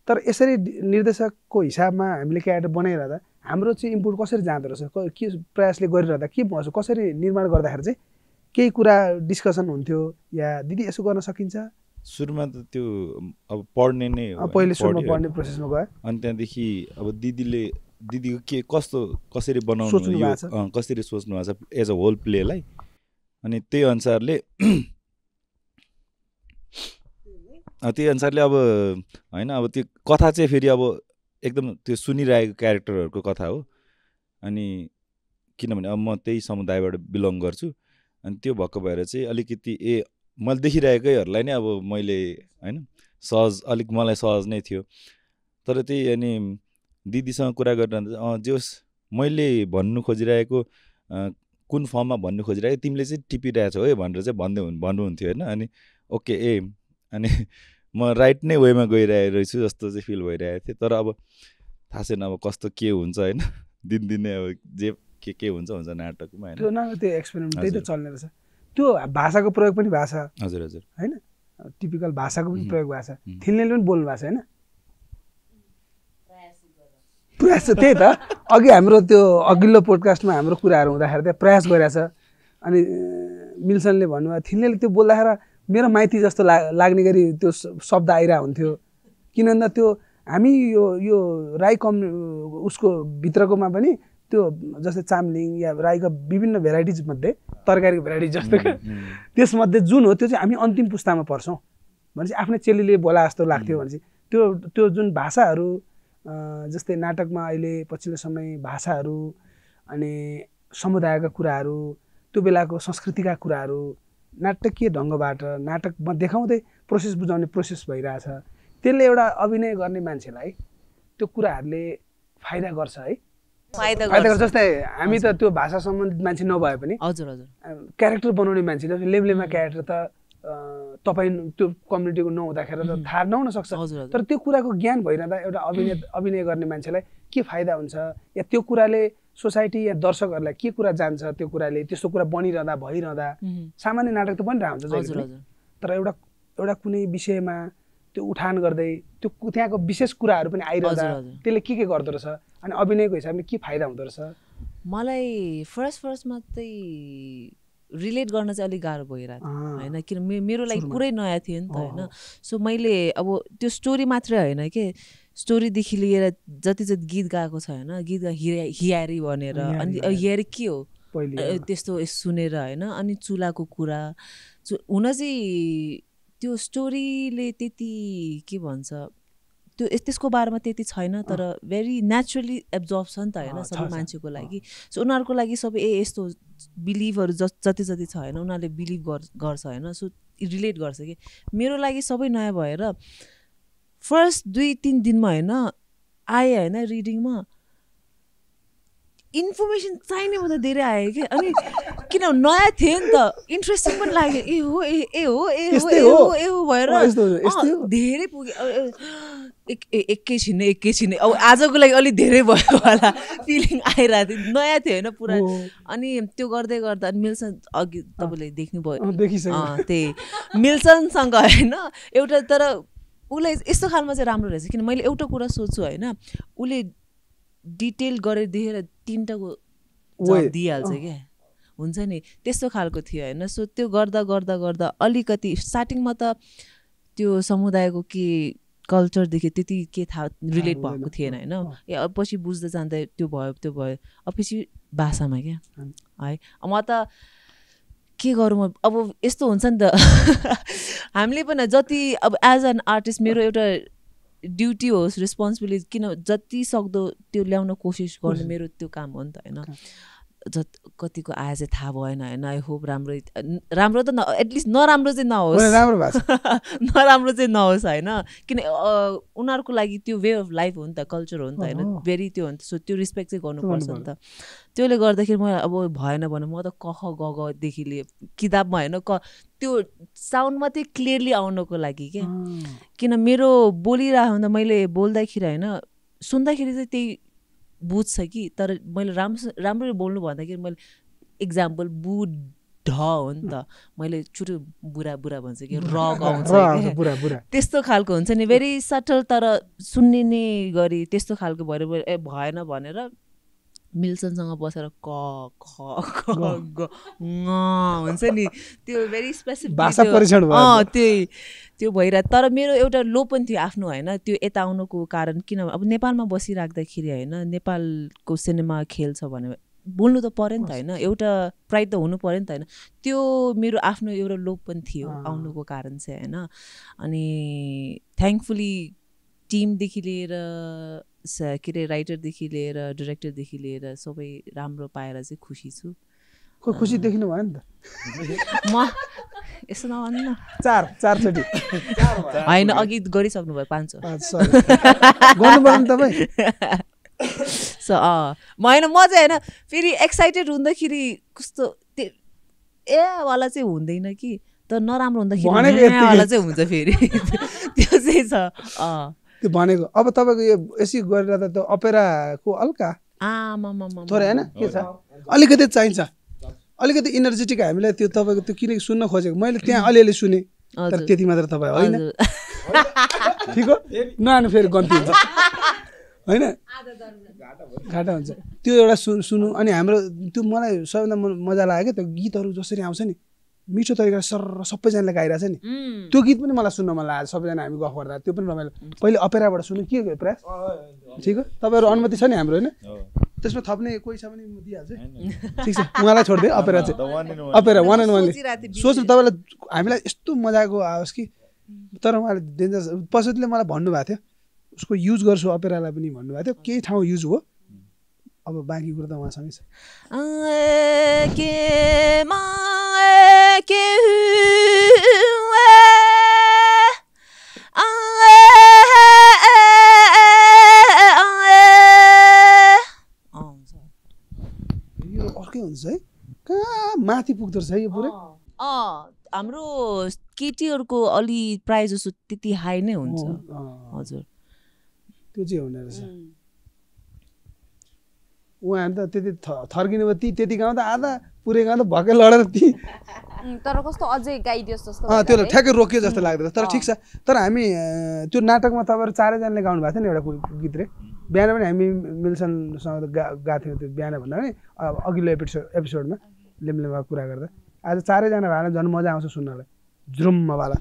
तर यसरी निर्देशकको हिसाबमा हामीले क्यारेक्टर बनाइरहँदा हाम्रो चाहिँ इनपुट कसरी जाँदो रहेछ के प्रयासले गरिरहँदा के महसुस कसरी निर्माण गर्दाखेरि चाहिँ केही कुरा डिस्कसन हुन्थ्यो या दिदी यसो गर्न सकिन्छ सुरुमा त त्यो अब पढ्ने नै पहिले सुरुमा पढ्ने प्रोसेसमा गयो अनि त्यहाँदेखि अब दिदीको के कसरी बनाउनु यो कसरी सोच्नु भएको छ एज अ होल प्लेलाई अनि त्यही अनुसारले अब होइन अब त्यो कथा चाहिँ फेरि अब एकदम त्यो सुनिरहेको क्यारेक्टरहरूको कथा हो अनि किनभने अब म त्यही समुदायबाट बिलोङ गर्छु अनि त्यो भएको भएर चाहिँ अलिकति मैले देखिरहेकैहरूलाई नै अब मैले होइन अलिक मलाई सहज नै थियो तर त्यही अनि दिदीसँग कुरा गरिरहँदा जे होस् मैले भन्नु खोजिरहेको कुन फर्ममा भन्नु खोजिरहेको तिमीले चाहिँ टिपिरहेछौ है भनेर चाहिँ भन्नुहुन्थ्यो होइन अनि ओके अनि म राइट नै वेमा गइरहेको रहेछु जस्तो चाहिँ फिल भइरहेको थियो तर अब थाहा छैन अब कस्तो के हुन्छ होइन दिनदिनै अब जे के हुन्छ नाटकमा होइन त्यो एक्सपेरिमेन्ट त्यही त चल्ने रहेछ त्यो भाषाको प्रयोग पनि भएको छ हजुर होइन टिपिकल भाषाको पनि प्रयोग भएको छ थिल्नेले पनि बोल्नु भएको छ होइन प्रयास त्यही त अघि हाम्रो त्यो अघिल्लो पोडकास्टमा हाम्रो कुराहरू हुँदाखेरि त्यहाँ प्रयास गरेको छ अनि मिल्सनले भन्नुभयो थिल्नेले त्यो बोल्दाखेरि मेरो माइती जस्तो लाग्ने गरी त्यो शब्द आइरहेको हुन्थ्यो किन भन्दा त्यो हामी यो राई उसको भित्रकोमा पनि त्यो जस्तै चाम्लिङ या राईका विभिन्न भेराइटिज मध्ये तरकारीको भेराइटिज जस्तो त्यसमध्ये जुन हो त्यो चाहिँ हामी अन्तिम पुस्तामा पर्छौँ भनेपछि आफ्नै चेलीले बोला जस्तो लाग्थ्यो भनेपछि त्यो जुन भाषाहरू जस्तै नाटकमा अहिले पछिल्लो समय भाषाहरू अनि समुदायका कुराहरू त्यो बेलाको संस्कृतिका कुराहरू नाटकीय ढङ्गबाट नाटकमा देखाउँदै प्रोसेस बुझाउने प्रोसेस भइरहेछ त्यसले एउटा अभिनय गर्ने मान्छेलाई त्यो कुराहरूले फाइदा गर्छ है फाइदा गर्छ जस्तै हामी त त्यो भाषा सम्बन्धित मान्छे नभए पनि हजुर क्यारेक्टर बनाउने मान्छे लेम्लेमा क्यारेक्टर त तपाईँ त्यो कम्युनिटीको नहुँदाखेरि त थाहा नहुन सक्छ तर त्यो कुराको ज्ञान भइरहँदा एउटा अभिनय गर्ने मान्छेलाई के फाइदा हुन्छ या त्यो कुराले सोसाइटी या दर्शकहरूलाई के कुरा जान्छ त्यो कुराले त्यस्तो कुरा बनिरहँदा भइरहँदा सामान्य नाटक त बनिरहेको हुन्छ जहिले पनि तर एउटा कुनै विषयमा त्यो उठान गर्दै त्यो त्यहाँको विशेष कुराहरू पनि आइरहँदा त्यसले के गर्दो रहेछ अनि अभिनयको हिसाबले के फाइदा हुँदो रहेछ मलाई फर्स्टमा चाहिँ रिलेट गर्न चाहिँ अलिक गाह्रो भइरहेको थियो होइन किन मेरो लागि पुरै नयाँ थियो नि त होइन सो मैले अब त्यो स्टोरी मात्रै होइन कि स्टोरीदेखि लिएर जति गीत गाएको छ होइन गीत हियारी भनेर अनि हियारी के हो त्यस्तो सुनेर होइन अनि चुलाको कुरा हुन चाहिँ त्यो स्टोरीले त्यति के भन्छ त्यसको बारेमा त्यति छैन तर भेरी नेचुरली एब्जर्भ छ नि त होइन सबै मान्छेको लागि सो उनीहरूको लागि सबै यस्तो बिलिभहरू जति छ होइन उनीहरूले बिलिभ गर्छ होइन सो रिलेट गर्छ कि मेरो लागि सबै नयाँ भएर फर्स्ट 2-3 दिनमा होइन आएँ होइन रिडिङमा इन्फर्मेसन चाहिने म त धेरै आयो कि अनि किन नयाँ थियो नि त इन्ट्रेस्टिङ पनि लाग्यो ए हो भएर धेरै पुग्यो एकैछिन अब आजको लागि अलिक धेरै भयो होला फिलिङ आइरहेको थियो नयाँ थियो होइन पुरा अनि त्यो गर्दै गर्दा अनि मिल्सन अघि तपाईँले देख्नुभयो त्यही मिल्सनसँग होइन एउटा तर उसलाई यस्तो खालमा चाहिँ राम्रो रहेछ किन मैले एउटा कुरा सोच्छु होइन उसले डिटेल गरेर देखेर 3टाको जवाब दिइहाल्छ क्या हुन्छ नि त्यस्तो खालको थियो होइन सो त्यो गर्दा गर्दा गर्दा अलिकति स्टार्टिङमा त त्यो समुदायको के कल्चरदेखि त्यति के थाहा रिलेट भएको थिएन होइन पछि बुझ्दै जाँदा त्यो भयो पछि भाषामा क्या है म त के गरौँ अब यस्तो हुन्छ नि त हामीले पनि जति अब एज एन आर्टिस्ट मेरो एउटा ड्युटी होस् रेस्पोन्सिबिलिटी किन जति सक्दो त्यो ल्याउन कोसिस गर्ने मेरो त्यो काम हो नि त होइन कतिको आए चाहिँ थाहा भएन होइन आई होप राम्रो त एटलिस्ट नराम्रो चाहिँ नहोस् नराम्रो चाहिँ नहोस् होइन किन उनीहरूको लागि त्यो वे अफ लाइफ हो नि त कल्चर हो नि त होइन भेरी त्यो हो नि त सो त्यो रिस्पेक्ट चाहिँ गर्नुपर्छ नि त त्यसले गर्दाखेरि मलाई अब भएन भने म त क ख ग गदेखि लिएँ किताबमा होइन त्यो साउन्ड मात्रै क्लियरली आउनको लागि क्या किन मेरो बोलिरहेको हुँदा मैले बोल्दाखेरि होइन सुन्दाखेरि चाहिँ त्यही बुझ्छ कि तर मैले राम्ररी बोल्नु भन्दाखेरि मैले इक्जाम्पल ढ हो नि त मैले छुटो बुरा भन्छ कि रग आउँछ त्यस्तो खालको हुन्छ नि भेरी सटल तर सुन्ने गरी त्यस्तो खालको भएर भएन भनेर मिल्सनसँग बसेर क ख ग हुन्छ नि त्यो भेरी स्पेसिफिक त्यो भइरहेको तर मेरो एउटा लो पनि थियो आफ्नो होइन त्यो यता आउनुको कारण किन अब नेपालमा बसिराख्दाखेरि होइन नेपालको सिनेमा खेल्छ भने बोल्नु त पऱ्यो नि त होइन एउटा प्राइड त हुनु पऱ्यो नि त होइन त्यो मेरो आफ्नो एउटा लोभ पनि थियो आउनुको कारण चाहिँ होइन अनि थ्याङ्कफुली टिमदेखि लिएर के अरे राइटरदेखि लिएर डिरेक्टरदेखि लिएर सबै राम्रो पाएर चाहिँ खुसी छु खुसी देख्नु भयो नि त म यसो नभन्नु न चारचोटि होइन अघि गरिसक्नु भयो 500 गर्नु पर्यो नि तपाईँ सो होइन म चाहिँ होइन फेरि एक्साइटेड हुँदाखेरि कस्तो वाला चाहिँ हुँदैन कि तर नराम्रो हुँदाखेरि वाला चाहिँ हुन्छ फेरि त्यो चाहिँ छ त्यो भनेको अब तपाईँको यो यसै गरेर त अपेराको हल्का थोरै होइन के छ अलिकति चाहिन्छ अलिकति इनर्जेटिक हामीलाई त्यो तपाईँको त्यो किनकि सुन्न खोजेको मैले त्यहाँ अलिअलि सुने तर त्यति मात्र तपाईँ होइन ठिक हो नआनु फेरि गन्ती हुन्छ होइन घाटा हुन्छ त्यो एउटा सुनु अनि हाम्रो त्यो मलाई सबैभन्दा मजा लाग्यो क्या त्यो गीतहरू जसरी आउँछ नि मिठो तरिकाले सर सबैजनाले गाइरहेछ नि त्यो गीत पनि मलाई सुन्न मन लाग्यो सबैजना हामी गफ गर्दा त्यो पनि रमाइलो पहिले अपेराबाट सुन्नु के गयो प्रयास ठिक हो तपाईँहरू अनुमति छ नि हाम्रो होइन त्यसमा थप्ने कोही छ भने म दिइहाल्छु ठिक छ उहाँलाई छोडिदिएँ अपेरा चाहिँ अपेरा 1 and 1 सोच्नु तपाईँलाई हामीलाई यस्तो मजाको आओस् कि तर उहाँले डेन्जर पशुले मलाई भन्नुभएको थियो उसको युज गर्छु अपेरालाई पनि भन्नुभएको थियो केही ठाउँ युज हो अब बाँकी कुरा त उहाँसँगै छ अर्कै हुन्छ है कहाँ माथि पुग्दो रहेछ है यो पुरै हाम्रो केटीहरूको अलि प्राइज जस्तो त्यति हाई नै हुन्छ हजुर त्यो चाहिँ हुने रहेछ उहाँहरू त त्यति थर्किनु भयो त्यति गाउँ त आधा पुरै गाउँ त भक्कै लडेर तर कस्तो अझै गाइदियोस् जस्तो त्यो ठ्याक्कै रोकियो जस्तो लाग्दैन तर ठिक छ तर हामी त्यो नाटकमा तपाईँहरू 4 जनाले गाउनु भएको थियो नि एउटा गीत रे बिहान पनि हामी मिल्सनसँग गएको थियौँ त्यो बिहान भन्दा पनि अघिल्लो एपिसोडमा लेमलेममा कुरा गर्दा आज 4 जना भएर झन् मजा आउँछ सुन्नलाई जुरुम्मवाला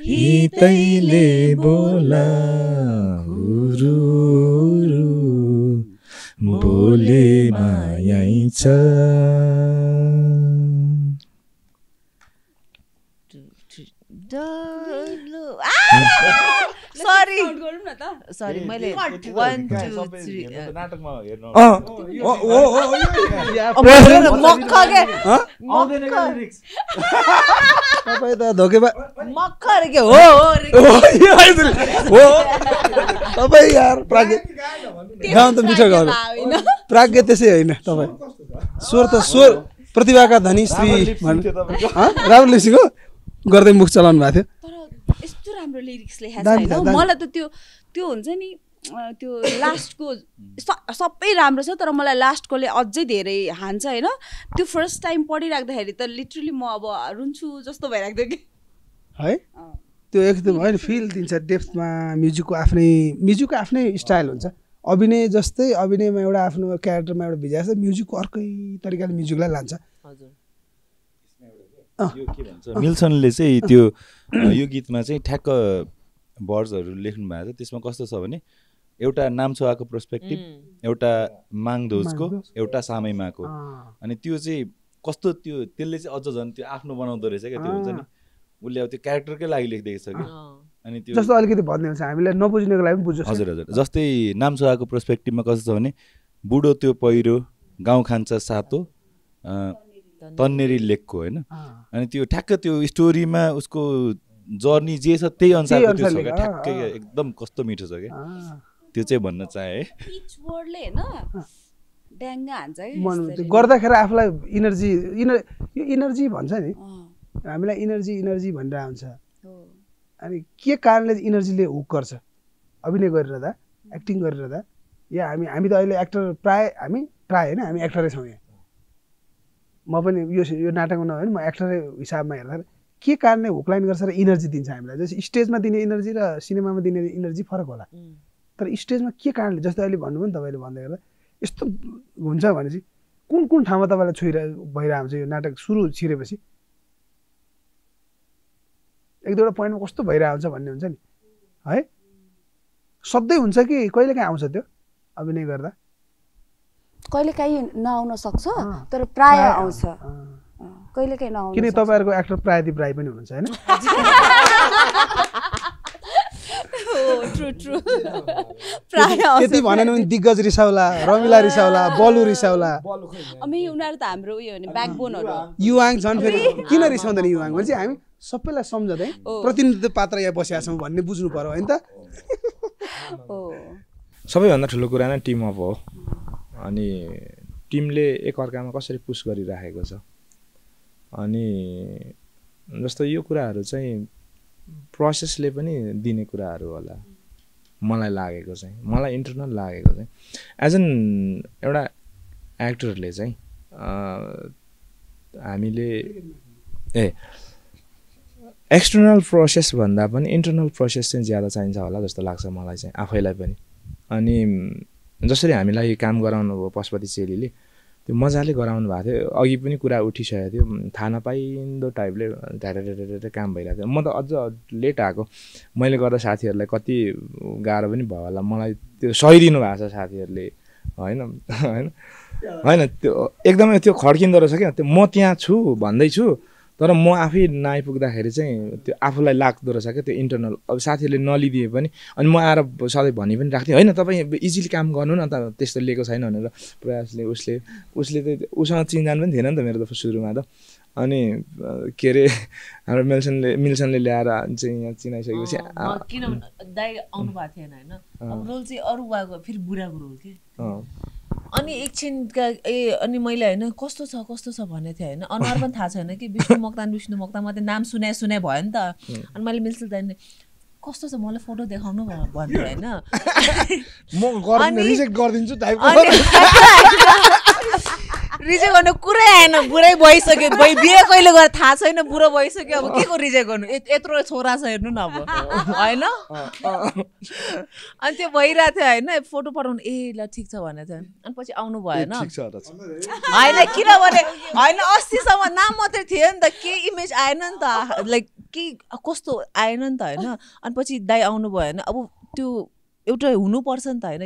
हितैले बोला बोले मायै छ सरी गरौँ न त सरी मैले 1 2 3 नाटकमा हेर्नु मक्ख के तपाईँ त धोकेबा मक्ख रे के हो तपाईँ यार प्राज्ञ गाउँ त मिठो गाउँ प्राज्ञ त्यसै होइन तपाईँ स्वर त स्वर प्रतिभाका धनी श्री राम्रो लेखेको गर्दै मुख चलाउनु भएको थियो तर यस्तो राम्रो लिरिक्स लेखेको छ होइन मलाई त त्यो हुन्छ नि त्यो लास्टको सबै राम्रो छ तर मलाई लास्टकोले अझै धेरै हान्छ होइन त्यो फर्स्ट टाइम पढिराख्दाखेरि त लिटरली म अब रुन्छु जस्तो भइरहेको थियो कि है त्यो एकदम होइन फिल दिन्छ डेप्थमा म्युजिकको आफ्नै स्टाइल हुन्छ अभिनय जस्तै अभिनयमा एउटा आफ्नो क्यारेक्टरमा एउटा भिजा छ म्युजिकको अर्कै तरिकाले म्युजिकलाई लान्छ यो के भन्छ मिल्सनले चाहिँ त्यो यो गीतमा चाहिँ ठ्याक्क वर्ड्सहरू लेख्नु भएको छ त्यसमा कस्तो छ भने एउटा नाम छोआको पर्सपेक्टिभ एउटा माङधोजको एउटा सामैमाको अनि त्यो चाहिँ कस्तो त्यसले चाहिँ अझ झन् त्यो आफ्नो बनाउँदो रहेछ क्या त्यो हुन्छ नि उसले अब त्यो क्यारेक्टरकै लागि लेखिदिएको छ कि अनि त्यो जस्तो अलिकति भन्ने हुन्छ हामीलाई नबुझ्नेको लागि पनि बुझ्छ हजुर हजुर जस्तै नाम छोआको पर्सपेक्टिभमा कस्तो छ भने बुढो त्यो पहिरो गाउँ खान्छ सातो तन्नेरी लेखको होइन अनि त्यो ठ्याक्क त्यो स्टोरीमा उसको जर्नी जे छ त्यही अनुसारको त्यो छ क्या ठ्याक्कै एकदम कस्तो मिठो छ क्या त्यो चाहिँ भन्न चाहे है इच वर्डले हैन ड्याङ्गा हान्छ के गर्दाखेरि आफूलाई इनर्जी भन्छ नि हामीलाई इनर्जी भनेर आउँछ अनि के कारणले इनर्जीले हुक गर्छ अभिनय गरिरहँदा एक्टिङ गरिरहँदा या हामी त अहिले एक्टर प्राय होइन हामी एक्टरै छौँ यहाँ म पनि यो नाटकमा नभए म एक्टरै हिसाबमा हेर्दा के कारणले हुकलाइन गर्छ र इनर्जी दिन्छ हामीलाई जस्तै स्टेजमा दिने इनर्जी र सिनेमामा दिने इनर्जी फरक होला तर स्टेजमा के कारणले जस्तै अहिले भन्नुभयो नि तपाईँले भन्दै गर्दा यस्तो हुन्छ भनेपछि कुन ठाउँमा तपाईँलाई भइरहेको हुन्छ यो नाटक सुरु छिरेपछि एक दुईवटा पोइन्टमा कस्तो भइरहेको हुन्छ भन्ने हुन्छ नि है सधैँ हुन्छ कि कहिलेकाहीँ आउँछ त्यो अभिनय गर्दा कहिलेकाहीँ नआउन सक्छ तर प्राय आउँछ कहिलेकाहीँ नआउन किन तपाईँहरूको एक्टर प्रायदीप राई पनि हुनुहुन्छ होइन यति भनेन भने दिग्गज रिसाउला रमिला रिसाउला बलु रिसाउला अनि उनीहरू त हाम्रो उयो भने ब्याकबोनहरू युवाङ झन् फेरि किन रिसाउँदैन युवाङ भने चाहिँ हामी सबैलाई सम्झँदै प्रतिनिधित्व पात्र यहाँ बसेका छौँ भन्ने बुझ्नु पर्यो होइन त सबैभन्दा ठुलो कुरा नै टिम अप हो अनि टिमले एकअर्कामा कसरी पुस गरिराखेको छ अनि जस्तो यो कुराहरू चाहिँ प्रोसेसले पनि दिने कुराहरू होला मलाई लागेको चाहिँ मलाई इन्टरनल लागेको चाहिँ एज एन एउटा एक्टरले चाहिँ हामीले एक्सटर्नल प्रोसेस भन्दा पनि इन्टरनल प्रोसेस चाहिँ ज्यादा चाहिन्छ होला जस्तो लाग्छ मलाई चाहिँ आफैलाई पनि अनि जसरी हामीलाई काम गराउनु भयो पशुपति चेलीले त्यो मजाले गराउनु भएको थियो अघि पनि कुरा उठिसकेको थियो थाहा नपाइँदो टाइपले ढाडा काम भइरहेको थियो म त अझ लेट आएको मैले गर्दा साथीहरूलाई कति गाह्रो पनि भयो होला मलाई त्यो सहिदिनु भएको छ साथीहरूले होइन त्यो एकदमै त्यो खड्किँदो रहेछ क्या त्यो म त्यहाँ छु भन्दैछु तर म आफै नआइपुग्दाखेरि चाहिँ त्यो आफूलाई लाग्दो रहेछ क्या त्यो इन्टरनल अब साथीहरूले नलिदिए पनि अनि म आएर सधैँ भनि पनि राख्थेँ होइन तपाईँ इजिली काम गर्नु न त त्यस्तो लिएको छैन भनेर प्रयासले उसले त उसँग चिनजान पनि थिएन नि त मेरो त सुरुमा त अनि के अरे हाम्रो मिल्सनले ल्याएर चाहिँ यहाँ चिनाइसकेपछि किन दाइ आउनु भएको थिएन होइन अब रोल चाहिँ अरू भएको फेरि बुढाको रोल के अनि एकछिनका अनि मैले होइन कस्तो छ भनेको थिएँ होइन अनुहार पनि थाहा छैन कि विष्णु मोक्तान मात्रै नाम सुने भयो नि त अनि मैले मिल्छ दाइले कस्तो छ मलाई फोटो देखाउनु भन्थेँ होइन रिजेक्ट गर्नु कुरै आएन बुढै भइसक्यो बिहे कहिले गरेर थाहा छैन बुढो भइसक्यो अब के को रिजेक्ट गर्नु यत्रो छोरा छ हेर्नु न अब होइन अनि त्यो भइरहेको थियो होइन फोटो पठाउनु ल ठिक छ भनेको थियो अनि पछि आउनु भएन होइन किनभने होइन अस्तिसम्म नाम मात्रै थियो नि त के इमेज आएन नि त लाइक के कस्तो आएन नि त होइन अनि पछि दाइ आउनु भएन अब त्यो एउटा हुनुपर्छ नि त होइन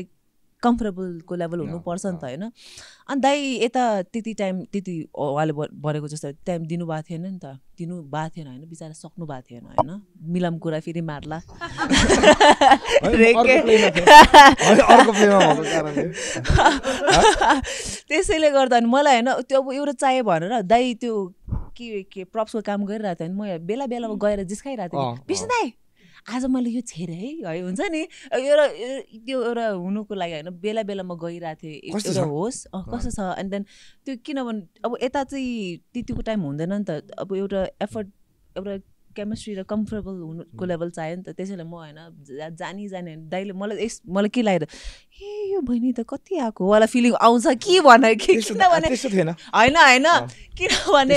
कम्फर्टेबलको लेभल हुनुपर्छ नि त होइन अनि दाइ यता त्यति उहाँले भनेको जस्तो टाइम दिनुभएको थिएन नि त दिनुभएको थिएन होइन बिचरा सक्नु भएको थिएन होइन मिलाम कुरा फेरि मार्ला त्यसैले गर्दा अनि मलाई होइन त्यो अब एउटा चाहियो भनेर दाइ त्यो के प्रप्सको काम गरिरहेको थियो भने म बेला बेलामा गएर जिस्काइरहेको थिएँ विष्णु दाइ आज मैले यो छेरेँ है हुन्छ नि एउटा त्यो एउटा हुनुको लागि होइन बेला बेलामा गइरहेको थिएँ एउटा होस् कस्तो छ अनि देन त्यो किनभने अब यता चाहिँ त्यतिको टाइम हुँदैन नि त अब एउटा एफर्ट एउटा केमिस्ट्री र कम्फर्टेबल हुनुको लेभल चाहियो नि त त्यसैले म होइन जानी दाइले मलाई के लाग्यो ए यो बहिनी त कति आएको वाला फिलिङ आउँछ कि भने किनभने होइन किनभने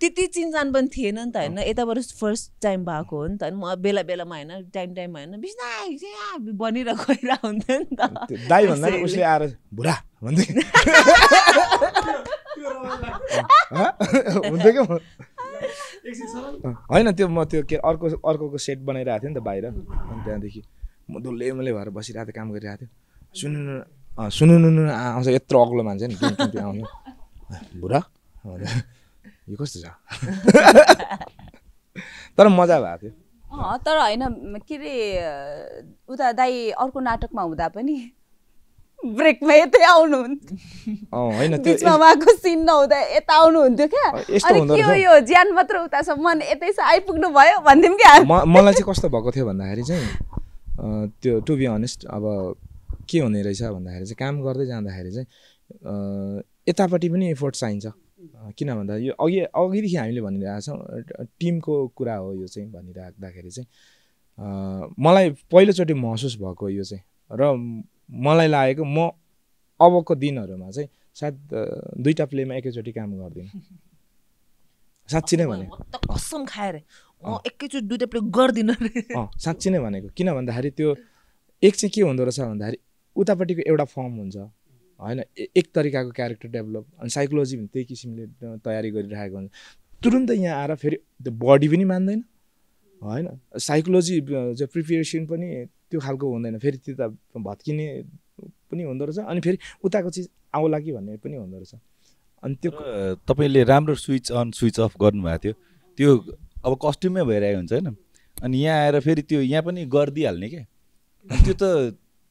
त्यति चिन्जान पनि थिएन नि त होइन यताबाट फर्स्ट टाइम भएको हो नि त म बेला बेलामा होइन टाइममा होइन बिस्ना बनिरहेको गइरहेको हुन्थ्यो नि त दाइ भन्दा उसले आएर बुढा भन्दै हुन्थ्यो क्या होइन त्यो म त्यो के अर्को सेट बनाइरहेको थिएँ नि त बाहिर अनि त्यहाँदेखि म डल्लै भएर बसिरहेको थिएँ काम गरिरहेको थिएँ सुन्नु आउँछ यत्रो अग्लो मान्छे नि आउनु बुढा यो कस्तो छ तर मजा भएको थियो तर होइन के अरे उता दाइ अर्को नाटकमा हुँदा पनि ब्रेकमा यतै आउनुहुन्थ्यो बिचमा उहाँको सिन नहुँदा यता आउनुहुन्थ्यो क्या अनि के हो यो ज्यान मात्र उतासम्म यतै आइपुग्नु भयो भन्थ्यौँ क्या मलाई चाहिँ कस्तो भएको थियो भन्दाखेरि चाहिँ त्यो टु बी अनेस्ट अब के हुने रहेछ भन्दाखेरि चाहिँ काम गर्दै जाँदाखेरि चाहिँ यतापट्टि पनि एफोर्ट चाहिन्छ किन भन्दा यो अघिदेखि हामीले भनिरहेको छौँ टिमको कुरा हो यो चाहिँ भनिराख्दाखेरि चाहिँ मलाई पहिलोचोटि महसुस भएको यो चाहिँ र मलाई लागेको म अबको दिनहरूमा चाहिँ सायद 2टा प्लेमा एकैचोटि काम गर्दिनँ साँच्ची नै भनेको कसम खाएर एकैचोटि 2टा प्ले गर्दिनँ साँच्ची नै भनेको किन भन्दाखेरि त्यो एक चाहिँ के हुँदो रहेछ भन्दाखेरि उतापट्टिको एउटा फर्म हुन्छ होइन एक तरिकाको क्यारेक्टर डेभलप अनि साइकोलोजी पनि त्यही किसिमले तयारी गरिरहेको हुन्छ तुरुन्तै यहाँ आएर फेरि त्यो बडी पनि मान्दैन होइन साइकोलोजी चाहिँ प्रिपेरेसन पनि त्यो खालको हुँदैन फेरि त्यो त भत्किने पनि हुँदो रहेछ अनि फेरि उताको चिज आउला कि भन्ने पनि हुँदो रहेछ अनि त्यो तपाईँले राम्रो स्विच अन स्विच अफ गर्नुभएको थियो त्यो अब कस्ट्युमै भइरहेको हुन्छ होइन अनि यहाँ आएर फेरि त्यो यहाँ पनि गरिदिइहाल्ने क्या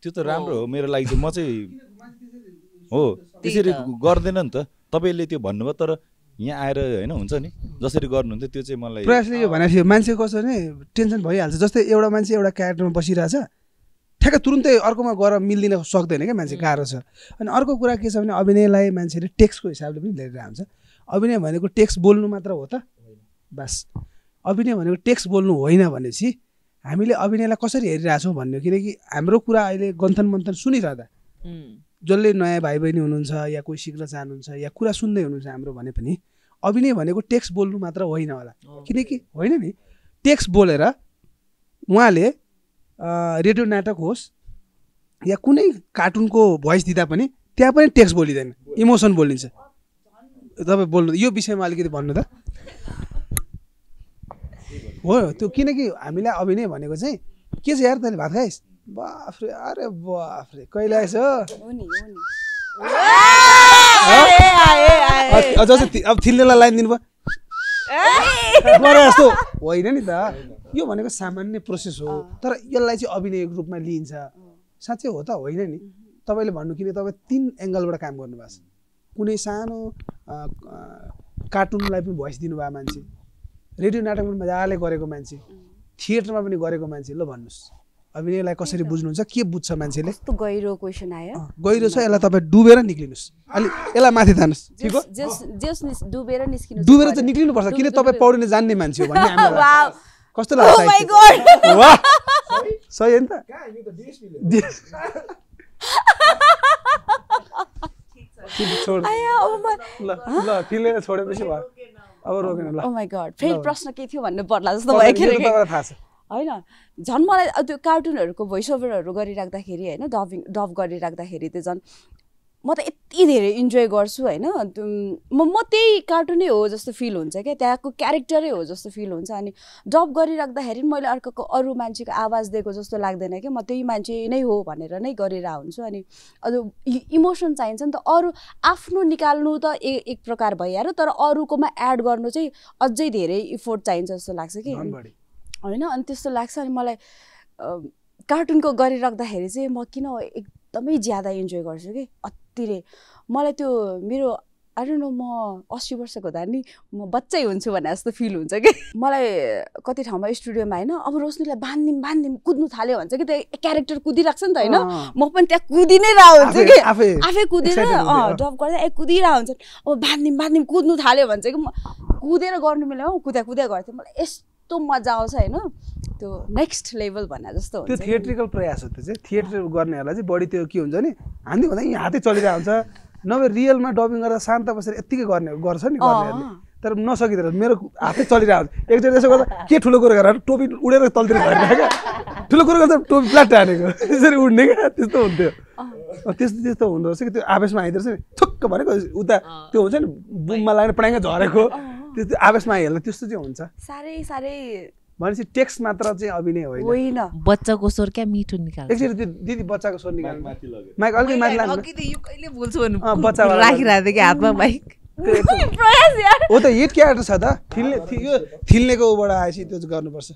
त्यो त राम्रो हो मेरो लागि चाहिँ म चाहिँ हो त्यसरी गर्दैन नि त तपाईँले त्यो भन्नुभयो तर यहाँ आएर होइन हुन्छ नि जसरी गर्नुहुन्थ्यो त्यो चाहिँ मलाई प्रयासले यो भनेको थियो मान्छे कसो भने टेन्सन भइहाल्छ जस्तै एउटा मान्छे एउटा क्यारेक्टरमा बसिरहेछ ठ्याक्क तुरुन्तै अर्कोमा गएर मिल्दिन सक्दैन क्या मान्छे गाह्रो छ अनि अर्को कुरा के छ भने अभिनयलाई मान्छेले टेक्स्टको हिसाबले पनि लिएर हुन्छ अभिनय भनेको टेक्स्ट बोल्नु मात्र हो त बस अभिनय भनेको टेक्स्ट बोल्नु होइन भनेपछि हामीले अभिनयलाई कसरी हेरिरहेछौँ भन्ने किनकि हाम्रो कुरा अहिले गन्थन मन्थन सुनिरहँदा जसले नयाँ भाइ बहिनी हुनुहुन्छ या कोही सिक्न चाहनुहुन्छ या कुरा सुन्दै हुनुहुन्छ हाम्रो भने पनि अभिनय भनेको टेक्स्ट बोल्नु मात्र होइन होला किनकि होइन नि टेक्स्ट बोलेर उहाँले रेडियो नाटक होस् या कुनै कार्टुनको भोइस दिँदा पनि त्यहाँ पनि टेक्स्ट बोलिँदैन इमोसन बोलिन्छ तपाईँ बोल्नु यो विषयमा अलिकति भन्नु त हो त्यो किनकि हामीलाई अभिनय भनेको चाहिँ के छ यार तैँले भात खाइस् बाफ्रे अरे बाफ्रे कहिले आएछ अब थिल्नेलाई लाइन दिनुभयो जस्तो होइन नि त यो भनेको सामान्य प्रोसेस हो तर यसलाई चाहिँ अभिनयको रूपमा लिइन्छ साँच्चै हो त होइन नि तपाईँले भन्नु किन तपाईँ 3 एङ्गलबाट काम गर्नुभएको छ कुनै सानो कार्टुनलाई पनि भोइस दिनुभएको मान्छे रेडियो नाटकमा मजाले गरेको मान्छे थिएटरमा पनि गरेको मान्छे ल भन्नुहोस् अभिनयलाई कसरी बुझ्नुहुन्छ के बुझ्छ मान्छेले कस्तो गहिरो क्वेसन आयो गहिरो छ यसलाई तपाईँ डुबेर निक्लिनुहोस् अलि यसलाई माथि तान्नुहोस् ठिक हो डुबेर निस्किनु डुबेर चाहिँ निक्लिनुपर्छ किन तपाईँ पौडिन जान्ने मान्छे हो भन्ने हामीलाई कस्तो लाग्छ सही हो नि त ल फिल्मले छोडेपछि भयो अब रोकेन ल ओ माय गॉड फेरि प्रश्न के थियो भन्नु पर्ला जस्तो भयो के थाहा छ हैन झन् मलाई त्यो कार्टुनहरूको भोइस ओभरहरू गरिराख्दाखेरि होइन डब गरिराख्दाखेरि त्यो झन् म त यति धेरै इन्जोय गर्छु होइन म त्यही कार्टुनै हो जस्तो फिल हुन्छ क्या त्यहाँको क्यारेक्टरै हो जस्तो फिल हुन्छ अनि डब गरिराख्दाखेरि मैले अर्को अरू मान्छेको आवाज दिएको जस्तो लाग्दैन क्या म त्यही मान्छे नै हो भनेर नै गरेर हुन्छु अनि अझ इमोसन चाहिन्छ नि त अरू आफ्नो निकाल्नु त एक प्रकार भइहाल्यो तर अरूकोमा एड गर्नु चाहिँ अझै धेरै इफोर्ट चाहिन्छ जस्तो लाग्छ कि होइन अनि त्यस्तो लाग्छ अनि मलाई कार्टुनको गरिराख्दाखेरि चाहिँ म किन एकदमै ज्यादा इन्जोय गर्छु कि अत्तिरै मलाई त्यो मेरो आई डोन्ट नो म 80 वर्षको हुँदा नि म बच्चै हुन्छु भने जस्तो फिल हुन्छ कि मलाई कति ठाउँमा स्टुडियोमा होइन अब रोशनीलाई बान्दिम कुद्नु थाल्यो भन्छ कि त्यो क्यारेक्टर कुदिरहेको छ नि त होइन म पनि त्यहाँ कुदि नै रहेको हुन्छु कि आफै कुदेर डब गर्दा कुदिरहेको हुन्छ अब बान्दिम कुद्नु थाल्यो भन्छ कि म कुदेर गर्नु मिल्यो कुद्या गर्थेँ मलाई यस्तो मजा आउँछ होइन त्यो नेक्स्ट लेभल भन्ने जस्तो हुन्छ त्यो थिएट्रिकल प्रयास हो त्यो चाहिँ थिएटर गर्नेहरूलाई चाहिँ बढी त्यो के हुन्छ नि हामी भन्दा यहाँ हातै चलिरहेको हुन्छ नभए रियलमा डबिङ गर्दा शान्त बसेर यत्तिकै गर्छ नि गर्नेहरूले तर नसकिँदैन मेरो हातै चलिरहेको हुन्छ एकचोटि त्यसो गर्दा के ठुलो कुरो गरेर टोपी उडेर तलतिर झरेर क्या ठुलो कुरो गर्दा टोपी प्लाट हानेको त्यसरी उड्ने क्या त्यस्तो हुन्थ्यो त्यस्तो हुँदो रहेछ कि त्यो आवेशमा आइदो रहेछ नि थुक्क भनेको उता त्यो हुन्छ नि बुममा लागेर पड्याङ्ग झरेको त्यो आवेशमा आइहाल्दा त्यस्तो चाहिँ हुन्छ साह्रै भनेपछि टेक्स्ट मात्र चाहिँ अभिनय होइन बच्चाको स्वर क्या मिठो निकाल्छ एकचोटि त्यो दिदी बच्चाको स्वर निकाल्नु माइक अलिकति माथि लाग्नु यो कहिले बोल्छु भन्नु बच्चा राखिरहेको थियो कि हातमा माइक हो त हिट क्यारेक्टर छ त यो थिल्नेको ऊबाट आएपछि त्यो चाहिँ गर्नुपर्छ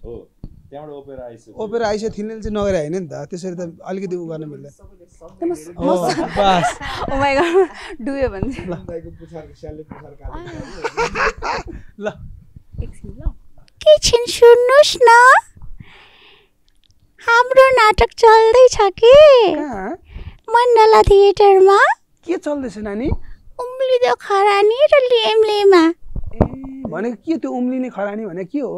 ओपेरा आइसक्यो थिल्नेले चाहिँ नगरे होइन नि त त्यसरी त अलिकति उ गर्न मिल्दैन डुब्यो भने ल एकछिन सुन्नुहोस् न हाम्रो नाटक चल्दैछ कि मण्डला थिएटरमा के चल्दैछ नानी उम्लिदो खरानी र लेमलेमा भनेको के त्यो उम्लिने खरानी भने के हो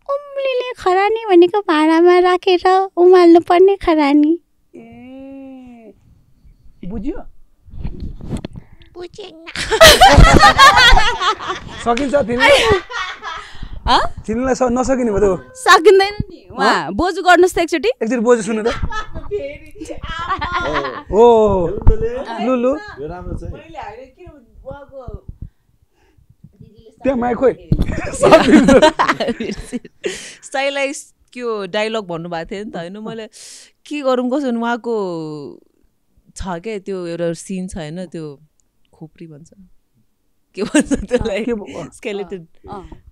उम्लिने खरानी भनेको भाँडामा राखेर उमाल्नु पर्ने खरानी ए बुझ्यो बुझेन सकिन्छ थिल्नलाई नसकिने भयो त सकिँदैन नि उहाँ बोजू गर्नुहोस् त एकचोटि बोजू सुन्नु त ओ लु त्यहाँ माइक खोइ स्टाइलाइज त्यो डायलग भन्नुभएको थियो नि त होइन मैले के गरौँ कसो उहाँको छ क्या त्यो एउटा सिन छ होइन त्यो खोपडी भन्छ के भन्छ त्यसलाई स्केलेटन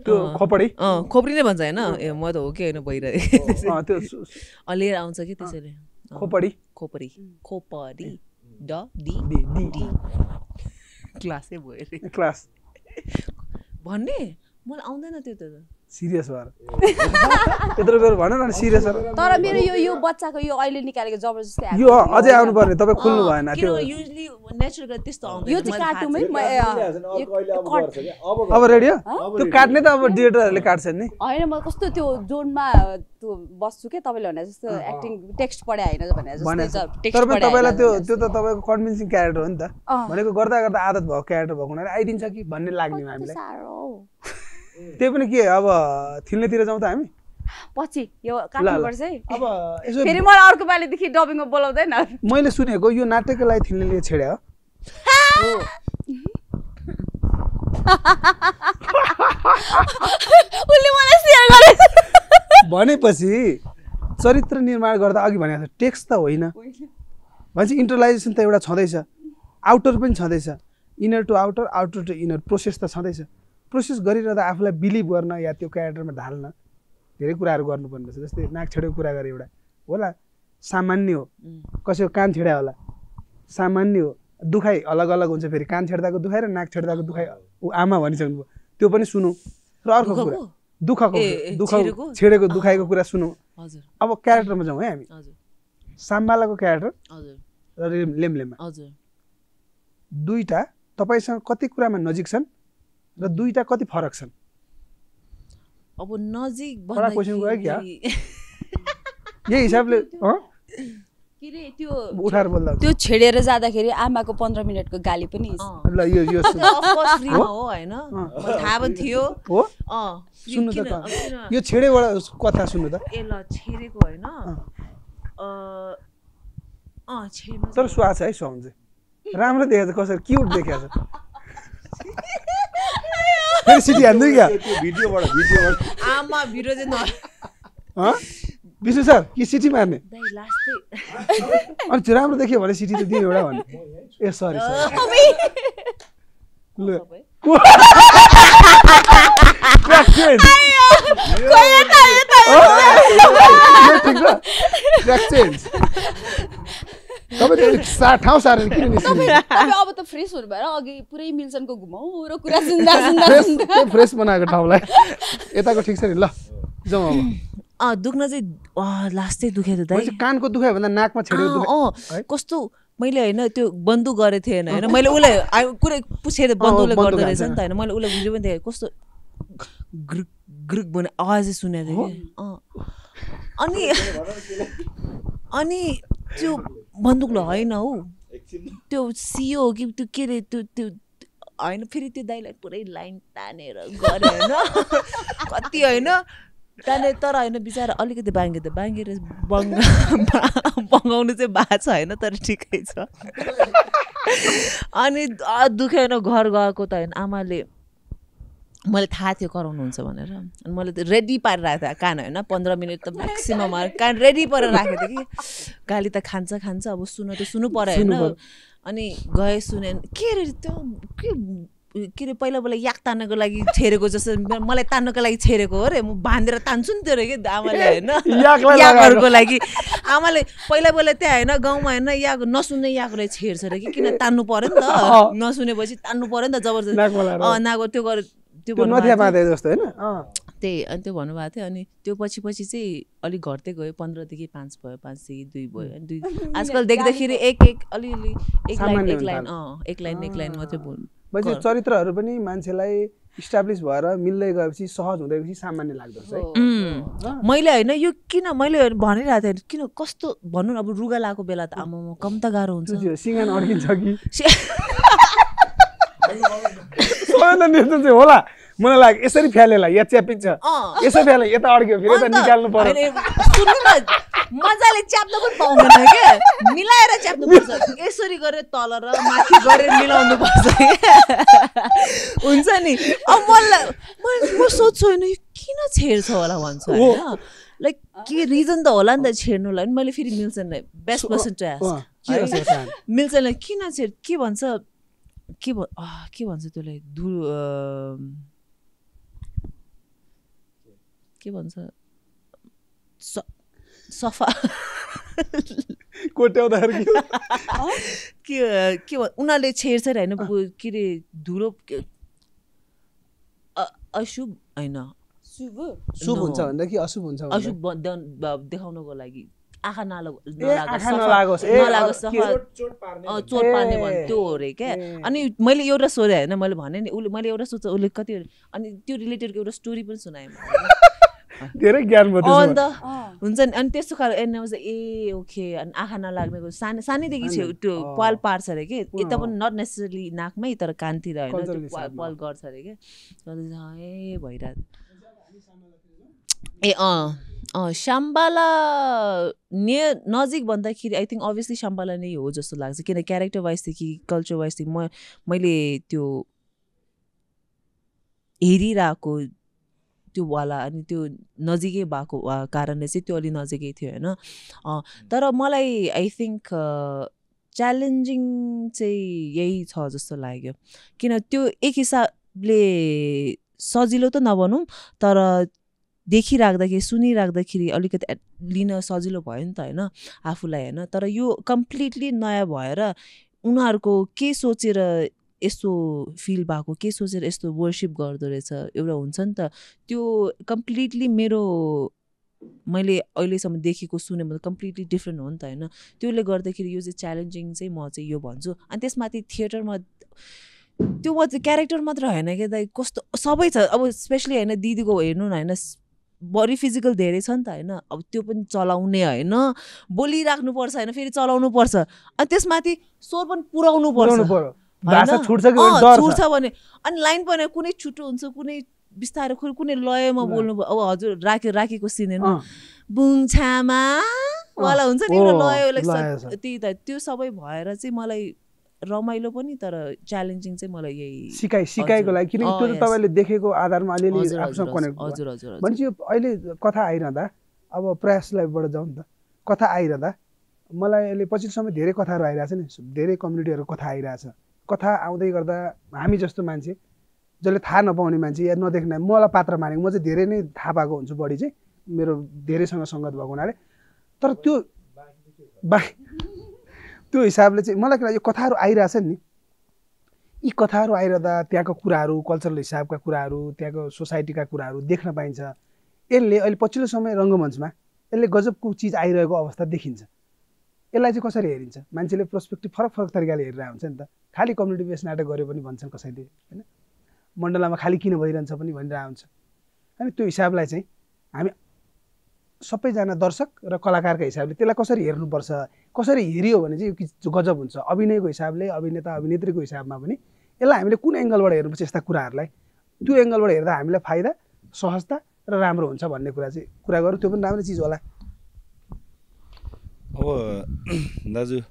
त्यो खोपडी नै भन्छ होइन ए म त हो कि होइन भइरहेको लिएर आउँछ कि त्यसरी खोपडी ड डी क्लासै भयो क्लास भन्ने मलाई आउँदैन त्यो त सिरियस भएर यत्रो बेर भन न सिरियस भएर तर मेरो यो बच्चाको यो अहिले निकालेको जबरजस्ती यो अझै आउनु पर्ने तपाईँ खोल्नु भएन त्यो युजली नेचुरल त्यस्तो आउँदैन यो चाहिँ काटुमै अब रेडी हो त्यो काट्ने त अब डिरेक्टरहरूले काट्छन् नि होइन म कस्तो त्यो जोनमा त्यो बस्छु के तपाईँले भने जस्तो एक्टिङ टेक्स्ट पढे होइन भने जस्तो तर पनि तपाईँलाई त्यो त तपाईँको कन्भिन्सिङ क्यारेक्टर हो नि त भनेको गर्दा गर्दा आदत भएको क्यारेक्टर भएको हुनाले आइदिन्छ कि भन्ने लाग्ने हामीलाई त्यही पनि के अब थिल्नेतिर जाउँ त हामी पछि यो काट्नुपर्छ है अब यसो फेरि मलाई अर्को पालिदेखि डबिङमा बोलाउँदैन मैले सुनेको यो नाटकको लागि थिल्नेले छेड्या हो उले मलाई शेयर गरे भनेपछि चरित्र निर्माण गर्दा अघि भनेको टेक्स्ट त होइन भनेपछि इन्टरलाइजेसन त एउटा छँदैछ आउटर पनि छँदैछ inner to outer outer to inner process त छँदैछ प्रोसेस गरिरहँदा आफूलाई बिलिभ गर्न या त्यो क्यारेक्टरमा ढाल्न धेरै कुराहरू गर्नुपर्ने छ जस्तै नाक छेडेको कुरा गरे एउटा होला सामान्य हो कसैको कान छेड्या होला सामान्य हो दुखाइ अलग अलग हुन्छ फेरि कान छेड्दाको दुखाइ र नाक छेड्दाको दुखाइ ऊ आमा भनिसक्नुभयो त्यो पनि सुनौँ र अर्को कुरा दुःखको छेडेको दुखाइको कुरा सुनौँ अब क्यारेक्टरमा जाउँ है हामी साम्बालाको क्यारेक्टर र लेमलेमा दुईटा तपाईँसँग कति कुरामा नजिक छन् र दुईटा कति फरक छन् अब नजिक बडा क्वेशन गयो क्या यही हिसाबले के रे त्यो उठाएर बोल्दा त्यो छेडेर जाँदाखेरि आमाको 15 मिनेटको गाली पनि ल यो फ्रीमा हो हैन थाहा पनि थियो हो सुन्नु त यो छेडेबाट कथा सुन्नु त ए ल छेडेको हैन छेडेमा तर स्वाद छ है साउन्ड चाहिँ राम्रो देखेको छ कसरी क्युट देखेको छ फेरि सिटी हान्दै क्या भिडियोबाट आमा भिडियो चाहिँ विष्णु सर के सिटी मार्ने दाइ लास्टै अनि त्यो राम्रो देख्यो भने सिटी त दियो एउटा भन्ने ए सरी ठाउँ सारेर किन अब त फ्रेस हुनु भएर अघि पुरै मिल्सनको घुमाउ र कुरा सुन्दा फ्रेस बनाएको ठाउँलाई यताको ठिक छ नि ल जाउँ अब दुख्न चाहिँ लास्टै दुख्यो त दाइ कानको दुखायो भन्दा नाकमा छेडेको कस्तो मैले होइन त्यो बन्दुक गरेको थिएँ होइन मैले उसले कुरै पुछेर बन्दुकले गर्दो रहेछ नि त होइन मैले उसलाई भिडियो पनि देखेँ कस्तो ग्रुक ग्रुक भन्ने आवाजै सुनेको थिएँ कि अनि त्यो बन्दुक ल होइन हौ त्यो सियो हो कि त्यो के अरे त्यो होइन फेरि त्यो दाइलाई पुरै लाइन तानेर गऱ्यो होइन कति होइन ताने तर होइन बिचरा अलिकति बाङ्गेर बङ्गाउनु चाहिँ भएको छ होइन तर ठिकै छ अनि दुखेन घर गएको त होइन आमाले मैले थाहा थियो कराउनुहुन्छ भनेर अनि मैले त रेडी पारिरहेको थिएँ कान होइन 15 मिनट त म्याक्सिमम कान रेडी पारेर राखेको थिएँ कि गाली त खान्छ अब सुन्नु त सुन्नु पर्यो होइन अनि गएँ सुने के अरे त्यो के अरे पहिला याक तान्नको लागि छेरेको जस्तो मलाई तान्नको लागि छेरेको हो रे म बाँधेर तान्छु नि त्यो रे कि आमाले होइन याकहरूको लागि आमाले पहिला त्यहाँ होइन गाउँमा होइन याक नसुन्ने याकले छेर्छ अरे कि किन तान्नु पर्यो नि त नसुनेपछि तान्नु पर्यो नि त जबरजस्ती नागो त्यो गरेर त्यो त्यही अनि त्यो भन्नुभएको थियो अनि त्यो पछि चाहिँ अलिक घट्दै गयो 15 देखि 5 भयो 5 देखि 2 भयो अनि 2 आजकल देख्दाखेरि एक अलिअलि एक लाइन मात्रै बोल्नु चरित्रहरू पनि मान्छेलाई इस्टाब्लिस भएर मिल्दै गएपछि सहज हुँदै गएपछि सामान्य लाग्दो रहेछ है मैले होइन यो किन मैले भनिरहेको थिएँ किन कस्तो भन्नु न अब रुगा लगाएको बेला त आमा कम त गाह्रो हुन्छ सिंगान अड्किन्छ कि होला मलाई लाग्यो यसरी फ्यालेला या च्यापिन्छ यसो फ्याले यता अड्क्यो फेरि यता निकाल्नु पर्यो सुन्नु न मजाले च्याप्न पनि पाउँदैन के मिलाएर च्याप्नु पर्छ यसरी गरेर तल र माथि गरेर मिलाउनु पर्छ हुन्छ नि अब म सोध्छु होइन किन छेड्छ होला भन्छु होइन लाइक के रिजन त होला नि त छेड्नुलाई मैले फेरि मिल्सनलाई बेस्ट पर्सन टु आस्क मिल्सनलाई किन छेड के भन्छ त्यसलाई के भन्छ सफा कोट्याउँदाखेरि के उनीहरूले छेड्छ अरे होइन के अरे धुलो अशुभ होइन शुभ हुन्छ भन्दा कि अशुभ हुन्छ अशुभ देखाउनको लागि आँखा नलागोस् चोट पार्ने त्यो हो अरे क्या अनि मैले एउटा सोधेँ होइन मैले भने नि मैले एउटा सोध्छ उसले कति अनि त्यो रिलेटेडको एउटा स्टोरी पनि सुनाएँ धेरै ज्ञान अन्त हुन्छ नि अनि त्यस्तो खालको एन्ड ए ओके अनि आँखा नलाग्नेको सानैदेखि छेउ त्यो पाल पार्छ अरे कि यता पनि नट नेसेसरली नाकमै तर कानतिर होइन त्यो पाल गर्छ अरे क्या ए भइरहेको ए शम्बाला नजिक भन्दाखेरि आई थिङ्क अभियसली शम्बाला नै हो जस्तो लाग्छ किन क्यारेक्टर वाइजदेखि कल्चर वाइजदेखि मैले त्यो हेरिरहेको त्यो वाला अनि त्यो नजिकै भएको कारणले चाहिँ त्यो अलि नजिकै थियो होइन तर मलाई आई थिङ्क च्यालेन्जिङ चाहिँ यही छ जस्तो लाग्यो किन त्यो एक हिसाबले सजिलो त नभनौँ तर देखिराख्दाखेरि सुनिराख्दाखेरि अलिकति लिन सजिलो भयो नि त होइन आफूलाई होइन तर यो कम्प्लिटली नयाँ भएर उनीहरूको के सोचेर यस्तो फिल भएको के सोचेर यस्तो वर्सिप गर्दो रहेछ एउटा हुन्छ नि त त्यो कम्प्लिटली मैले अहिलेसम्म देखेको सुनेमा कम्प्लिटली डिफ्रेन्ट हो नि त होइन त्यसले गर्दाखेरि यो चाहिँ च्यालेन्जिङ चाहिँ म चाहिँ यो भन्छु अनि त्यसमाथि थिएटरमा त्यो चाहिँ क्यारेक्टर मात्र होइन क्या दाइ कस्तो सबै छ अब स्पेसली होइन दिदीको हेर्नु न होइन बडी फिजिकल धेरै छ नि त होइन अब त्यो पनि चलाउने होइन बोलिराख्नुपर्छ होइन फेरि चलाउनु पर्छ अनि त्यसमाथि स्वर पनि पुऱ्याउनु पर्छ छुट्छ भने अनि लाइन पनि कुनै छुट्टो हुन्छ कुनै बिस्तारै कुनै लयमा बोल्नु अब हजुर राखेको सिन होइन बुङछामा वाला हुन्छ नि लय त्यही त त्यो सबै भएर चाहिँ मलाई रमाइलो पनि तर च्यालेन्जिङ चाहिँ मलाई यही सिकाइको लागि किनकि त्यो त तपाईँले देखेको आधारमा अलिअलि आफूसँग कनेक्ट हजुर हजुर भनेपछि यो अहिले कथा आइरहँदा अब प्रयासलाईबाट जाउँ नि त कथा आइरहँदा मलाई अहिले पछिल्लो समय धेरै कथाहरू आइरहेछ नि धेरै कम्युनिटीहरू कथा आइरहेछ कथा आउँदै गर्दा हामी जस्तो मान्छे जसले थाहा नपाउने मान्छे या नदेख्ने मलाई पात्र मानेको म चाहिँ धेरै नै थाहा पाएको हुन्छु बढी चाहिँ मेरो धेरैसँग सङ्गत भएको हुनाले तर त्यो त्यो हिसाबले चाहिँ मलाई के लाग्छ यो कथाहरू आइरहेछ नि यी कथाहरू आइरहँदा त्यहाँको कुराहरू कल्चरल हिसाबका कुराहरू त्यहाँको सोसाइटीका कुराहरू देख्न पाइन्छ यसले अहिले पछिल्लो समय रङ्गमञ्चमा यसले गजबको चिज आइरहेको अवस्था देखिन्छ यसलाई चाहिँ कसरी हेरिन्छ मान्छेले पर्सपेक्टिभ फरक फरक तरिकाले हेरेर हुन्छ नि त खालि कम्युनिटी बेस नाटक गरे पनि भन्छन् कसैले होइन मण्डलामा खालि किन भइरहन्छ पनि भनिरहेको हुन्छ अनि त्यो हिसाबलाई चाहिँ हामी सबैजना दर्शक र कलाकारका हिसाबले त्यसलाई कसरी हेर्नुपर्छ कसरी हेरियो भने चाहिँ यो गजब हुन्छ अभिनयको हिसाबले अभिनेता अभिनेत्रीको हिसाबमा पनि यसलाई हामीले कुन एङ्गलबाट हेर्नुपर्छ यस्ता कुराहरूलाई त्यो एङ्गलबाट हेर्दा हामीलाई फाइदा सहजता र राम्रो हुन्छ भन्ने कुरा गरौँ त्यो पनि राम्रो चिज होला अब दाजु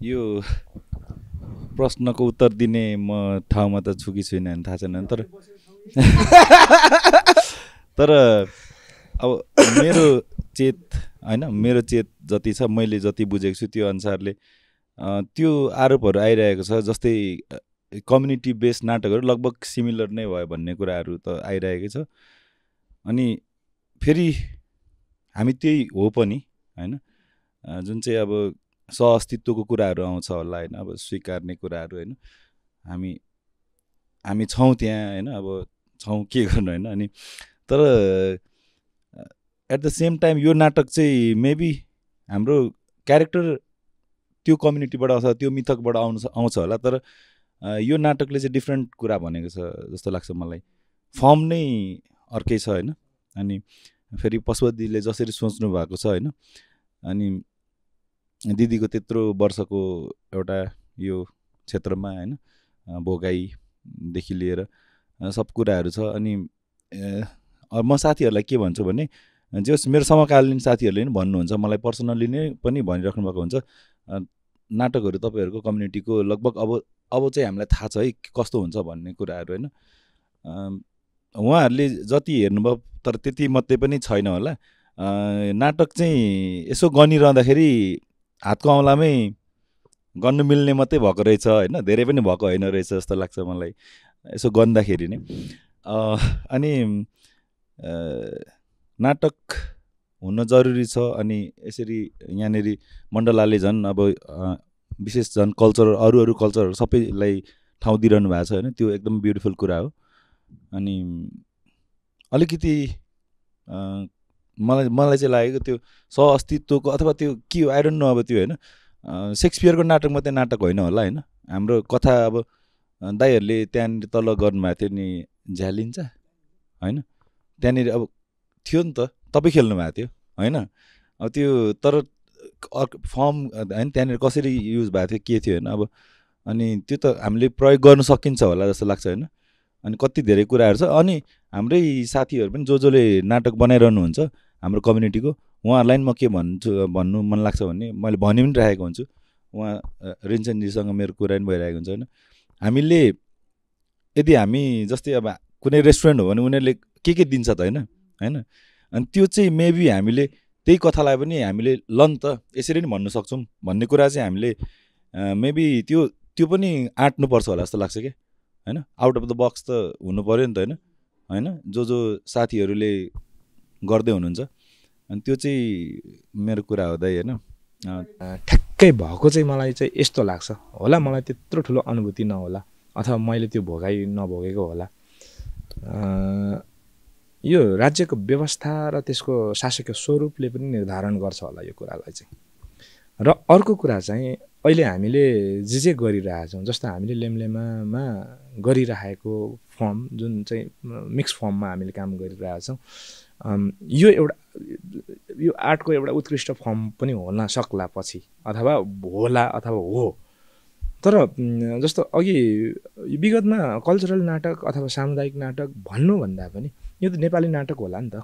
यो प्रश्नको उत्तर दिने म ठाउँमा त छु कि छुइनँ भने थाहा छैन तर अब मेरो चेत जति छ मैले जति बुझेको छु त्यो अनुसारले त्यो आरोपहरू आइरहेको छ जस्तै कम्युनिटी बेस्ड नाटकहरू लगभग सिमिलर नै भयो भन्ने कुराहरू त आइरहेकै छ अनि फेरि हामी त्यही हो पनि होइन जुन चाहिँ अब सहअस्तित्वको कुराहरू आउँछ होला होइन अब स्वीकार्ने कुराहरू होइन हामी छौँ त्यहाँ होइन अब छौँ के गर्नु होइन अनि तर एट द सेम टाइम यो नाटक चाहिँ मेबी हाम्रो क्यारेक्टर त्यो कम्युनिटीबाट अथवा त्यो मिथकबाट आउँछ होला तर यो नाटकले चाहिँ डिफ्रेन्ट कुरा भनेको छ जस्तो लाग्छ मलाई फर्म नै अर्कै छ होइन अनि फेरि पशुपतिले जसरी सोच्नु भएको छ होइन अनि दिदीको त्यत्रो वर्षको एउटा यो क्षेत्रमा होइन भोगाईदेखि लिएर सब कुराहरू छ अनि म साथीहरूलाई के भन्छु भने जस मेरो समकालीन साथीहरूले पनि भन्नुहुन्छ मलाई पर्सनल्ली नै पनि भनिराख्नु भएको हुन्छ नाटकहरू तपाईँहरूको कम्युनिटीको लगभग अब चाहिँ हामीलाई थाहा छ है कस्तो हुन्छ भन्ने कुराहरू होइन उहाँहरूले जति हेर्नुभयो तर त्यति मात्रै पनि छैन होला नाटक चाहिँ यसो गनिरहँदाखेरि हातको औँलामै गर्नु मिल्ने मात्रै भएको रहेछ होइन धेरै पनि भएको होइन रहेछ जस्तो लाग्छ मलाई यसो गन्दाखेरि नै अनि नाटक हुन जरुरी छ अनि यसरी यहाँनिर मण्डलाले झन् अब विशेष झन् कल्चर अरू कल्चरहरू सबैलाई ठाउँ दिइरहनु भएको छ होइन त्यो एकदम ब्युटिफुल कुरा हो अनि अलिकति मलाई चाहिँ लागेको त्यो सहअस्तित्वको अथवा त्यो के हो आई डोन्ट नो अब त्यो होइन सेक्सपियरको नाटक मात्रै नाटक होइन होला होइन हाम्रो कथा अब दाइहरूले त्यहाँनिर तल गर्नुभएको थियो नि झ्यालिन्छ होइन त्यहाँनिर अब थियो नि त तपाईँ खेल्नु भएको थियो होइन अब त्यो तर फर्म होइन त्यहाँनिर कसरी युज भएको थियो के थियो होइन अब अनि त्यो त हामीले प्रयोग गर्न सकिन्छ होला जस्तो लाग्छ होइन अनि कति धेरै कुराहरू छ अनि हाम्रै साथीहरू पनि जसले नाटक बनाइरहनुहुन्छ हाम्रो कम्युनिटीको उहाँहरूलाई म के भन्नु मन लाग्छ भने मैले भनि पनि राखेको हुन्छु उहाँ रिन्चनजीसँग मेरो कुरा पनि भइरहेको हुन्छ होइन हामीले यदि हामी जस्तै अब कुनै रेस्टुरेन्ट हो भने उनीहरूले के दिन्छ त होइन अनि त्यो चाहिँ मेबी हामीले त्यही कथालाई पनि हामीले लन त यसरी नै भन्नु सक्छौँ भन्ने कुरा चाहिँ हामीले मेबी त्यो पनि आँट्नुपर्छ होला जस्तो लाग्छ क्या होइन आउट अफ द बक्स त हुनु पऱ्यो नि त होइन जो साथीहरूले गर्दै हुनुहुन्छ अनि त्यो चाहिँ मेरो कुरा हो दाइ होइन ठ्याक्कै भएको चाहिँ मलाई चाहिँ यस्तो लाग्छ होला मलाई त्यत्रो ठुलो अनुभूति नहोला अथवा मैले त्यो भोगाइ नभोगेको होला यो राज्यको व्यवस्था र त्यसको शासकीय स्वरूपले पनि निर्धारण गर्छ होला यो कुरालाई चाहिँ र अर्को कुरा चाहिँ अहिले हामीले जे गरिरहेछौँ जस्तो हामीले लेम्लेमामा गरिरहेको फर्म जुन चाहिँ मिक्स फर्ममा हामीले काम गरिरहेछौँ यो आर्टको एउटा उत्कृष्ट फर्म पनि हुन सक्ला पछि अथवा होला अथवा हो तर जस्तो अघि विगतमा कल्चरल नाटक अथवा सामुदायिक नाटक भन्नुभन्दा पनि यो त नेपाली नाटक होला नि त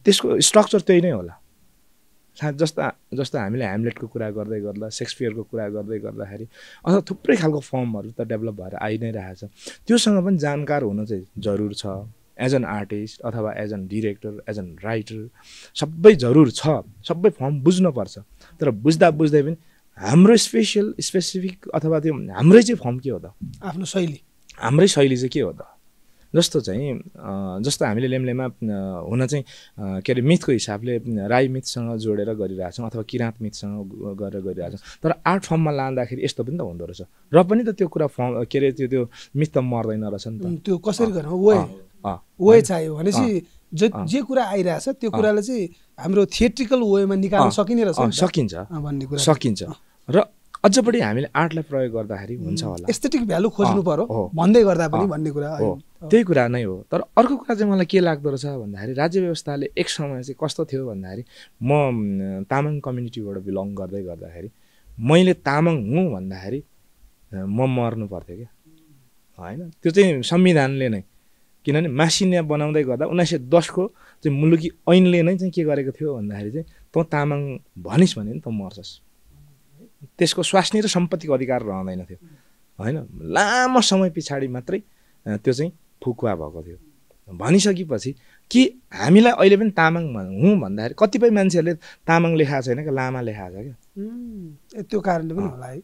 त्यसको स्ट्रक्चर त्यही नै होला जस्तो हामीले ह्यामलेटको कुरा गर्दै गर्दा सेक्सपियरको कुरा गर्दै गर्दाखेरि अथवा थुप्रै खालको फर्महरू त डेभलप भएर आइ नै रहेछ। त्योसँग पनि जानकार हुन चाहिँ जरुर छ। एज एन आर्टिस्ट अथवा as an director, as an writer सबै जरुर छ, सबै फर्म बुझ्नुपर्छ। तर बुझ्दा बुझ्दै पनि हाम्रो स्पेसिफिक अथवा त्यो हाम्रै चाहिँ फर्म के हो त, आफ्नो शैली, हाम्रै शैली चाहिँ के हो त। जस्तो हामीले लेम्लेमा हुन चाहिँ के अरे मिथको हिसाबले राई मिथसँग जोडेर गरिरहेछौँ अथवा किराँत मिथसँग गरेर गरिरहेछौँ। तर आर्ट फर्ममा लाँदाखेरि यस्तो पनि त हुँदो रहेछ र पनि त त्यो कुरा फर्म के अरे त्यो मिथ त मर्दैन रहेछ नि त। त्यो कसरी गर्नु वे चाहियो भनेपछि जे कुरा आइरहेछ त्यो कुरालाई चाहिँ हाम्रो थिएट्रिकल वेमा निकाल्न सकिने रहेछ। सकिन्छ र अझ बढी हामीले आर्टलाई प्रयोग गर्दाखेरि हुन्छ होला। एस्थेटिक भ्यालु खोज्नु पर्यो भन्दै गर्दा पनि भन्ने कुरा हो, त्यही कुरा नै हो। तर अर्को कुरा चाहिँ मलाई के लाग्दो रहेछ भन्दाखेरि राज्य व्यवस्थाले एक समय चाहिँ कस्तो थियो भन्दाखेरि म तामाङ कम्युनिटीबाट बिलङ गर्दै गर्दाखेरि मैले तामाङ हुँ भन्दाखेरि म मर्नु पर्थ्यो क्या, होइन? त्यो चाहिँ संविधानले नै, किनभने मासिन्या बनाउँदै गर्दा 1910को चाहिँ मुलुकी ऐनले नै चाहिँ के गरेको थियो भन्दाखेरि चाहिँ तँ तामाङ भनिस् भने नि त मर्छस्। त्यसको स्वास्नी र सम्पत्तिको अधिकार रहँदैन थियो, होइन? लामो समय पछाडि मात्रै त्यो चाहिँ फुकुवा भएको थियो। भनिसकेपछि कि हामीलाई अहिले पनि तामाङ हुँ भन्दाखेरि कतिपय मान्छेहरूले तामाङ लेखाएको छैन क्या, लामा लेखाएको छ क्या। त्यो कारणले पनि होला है।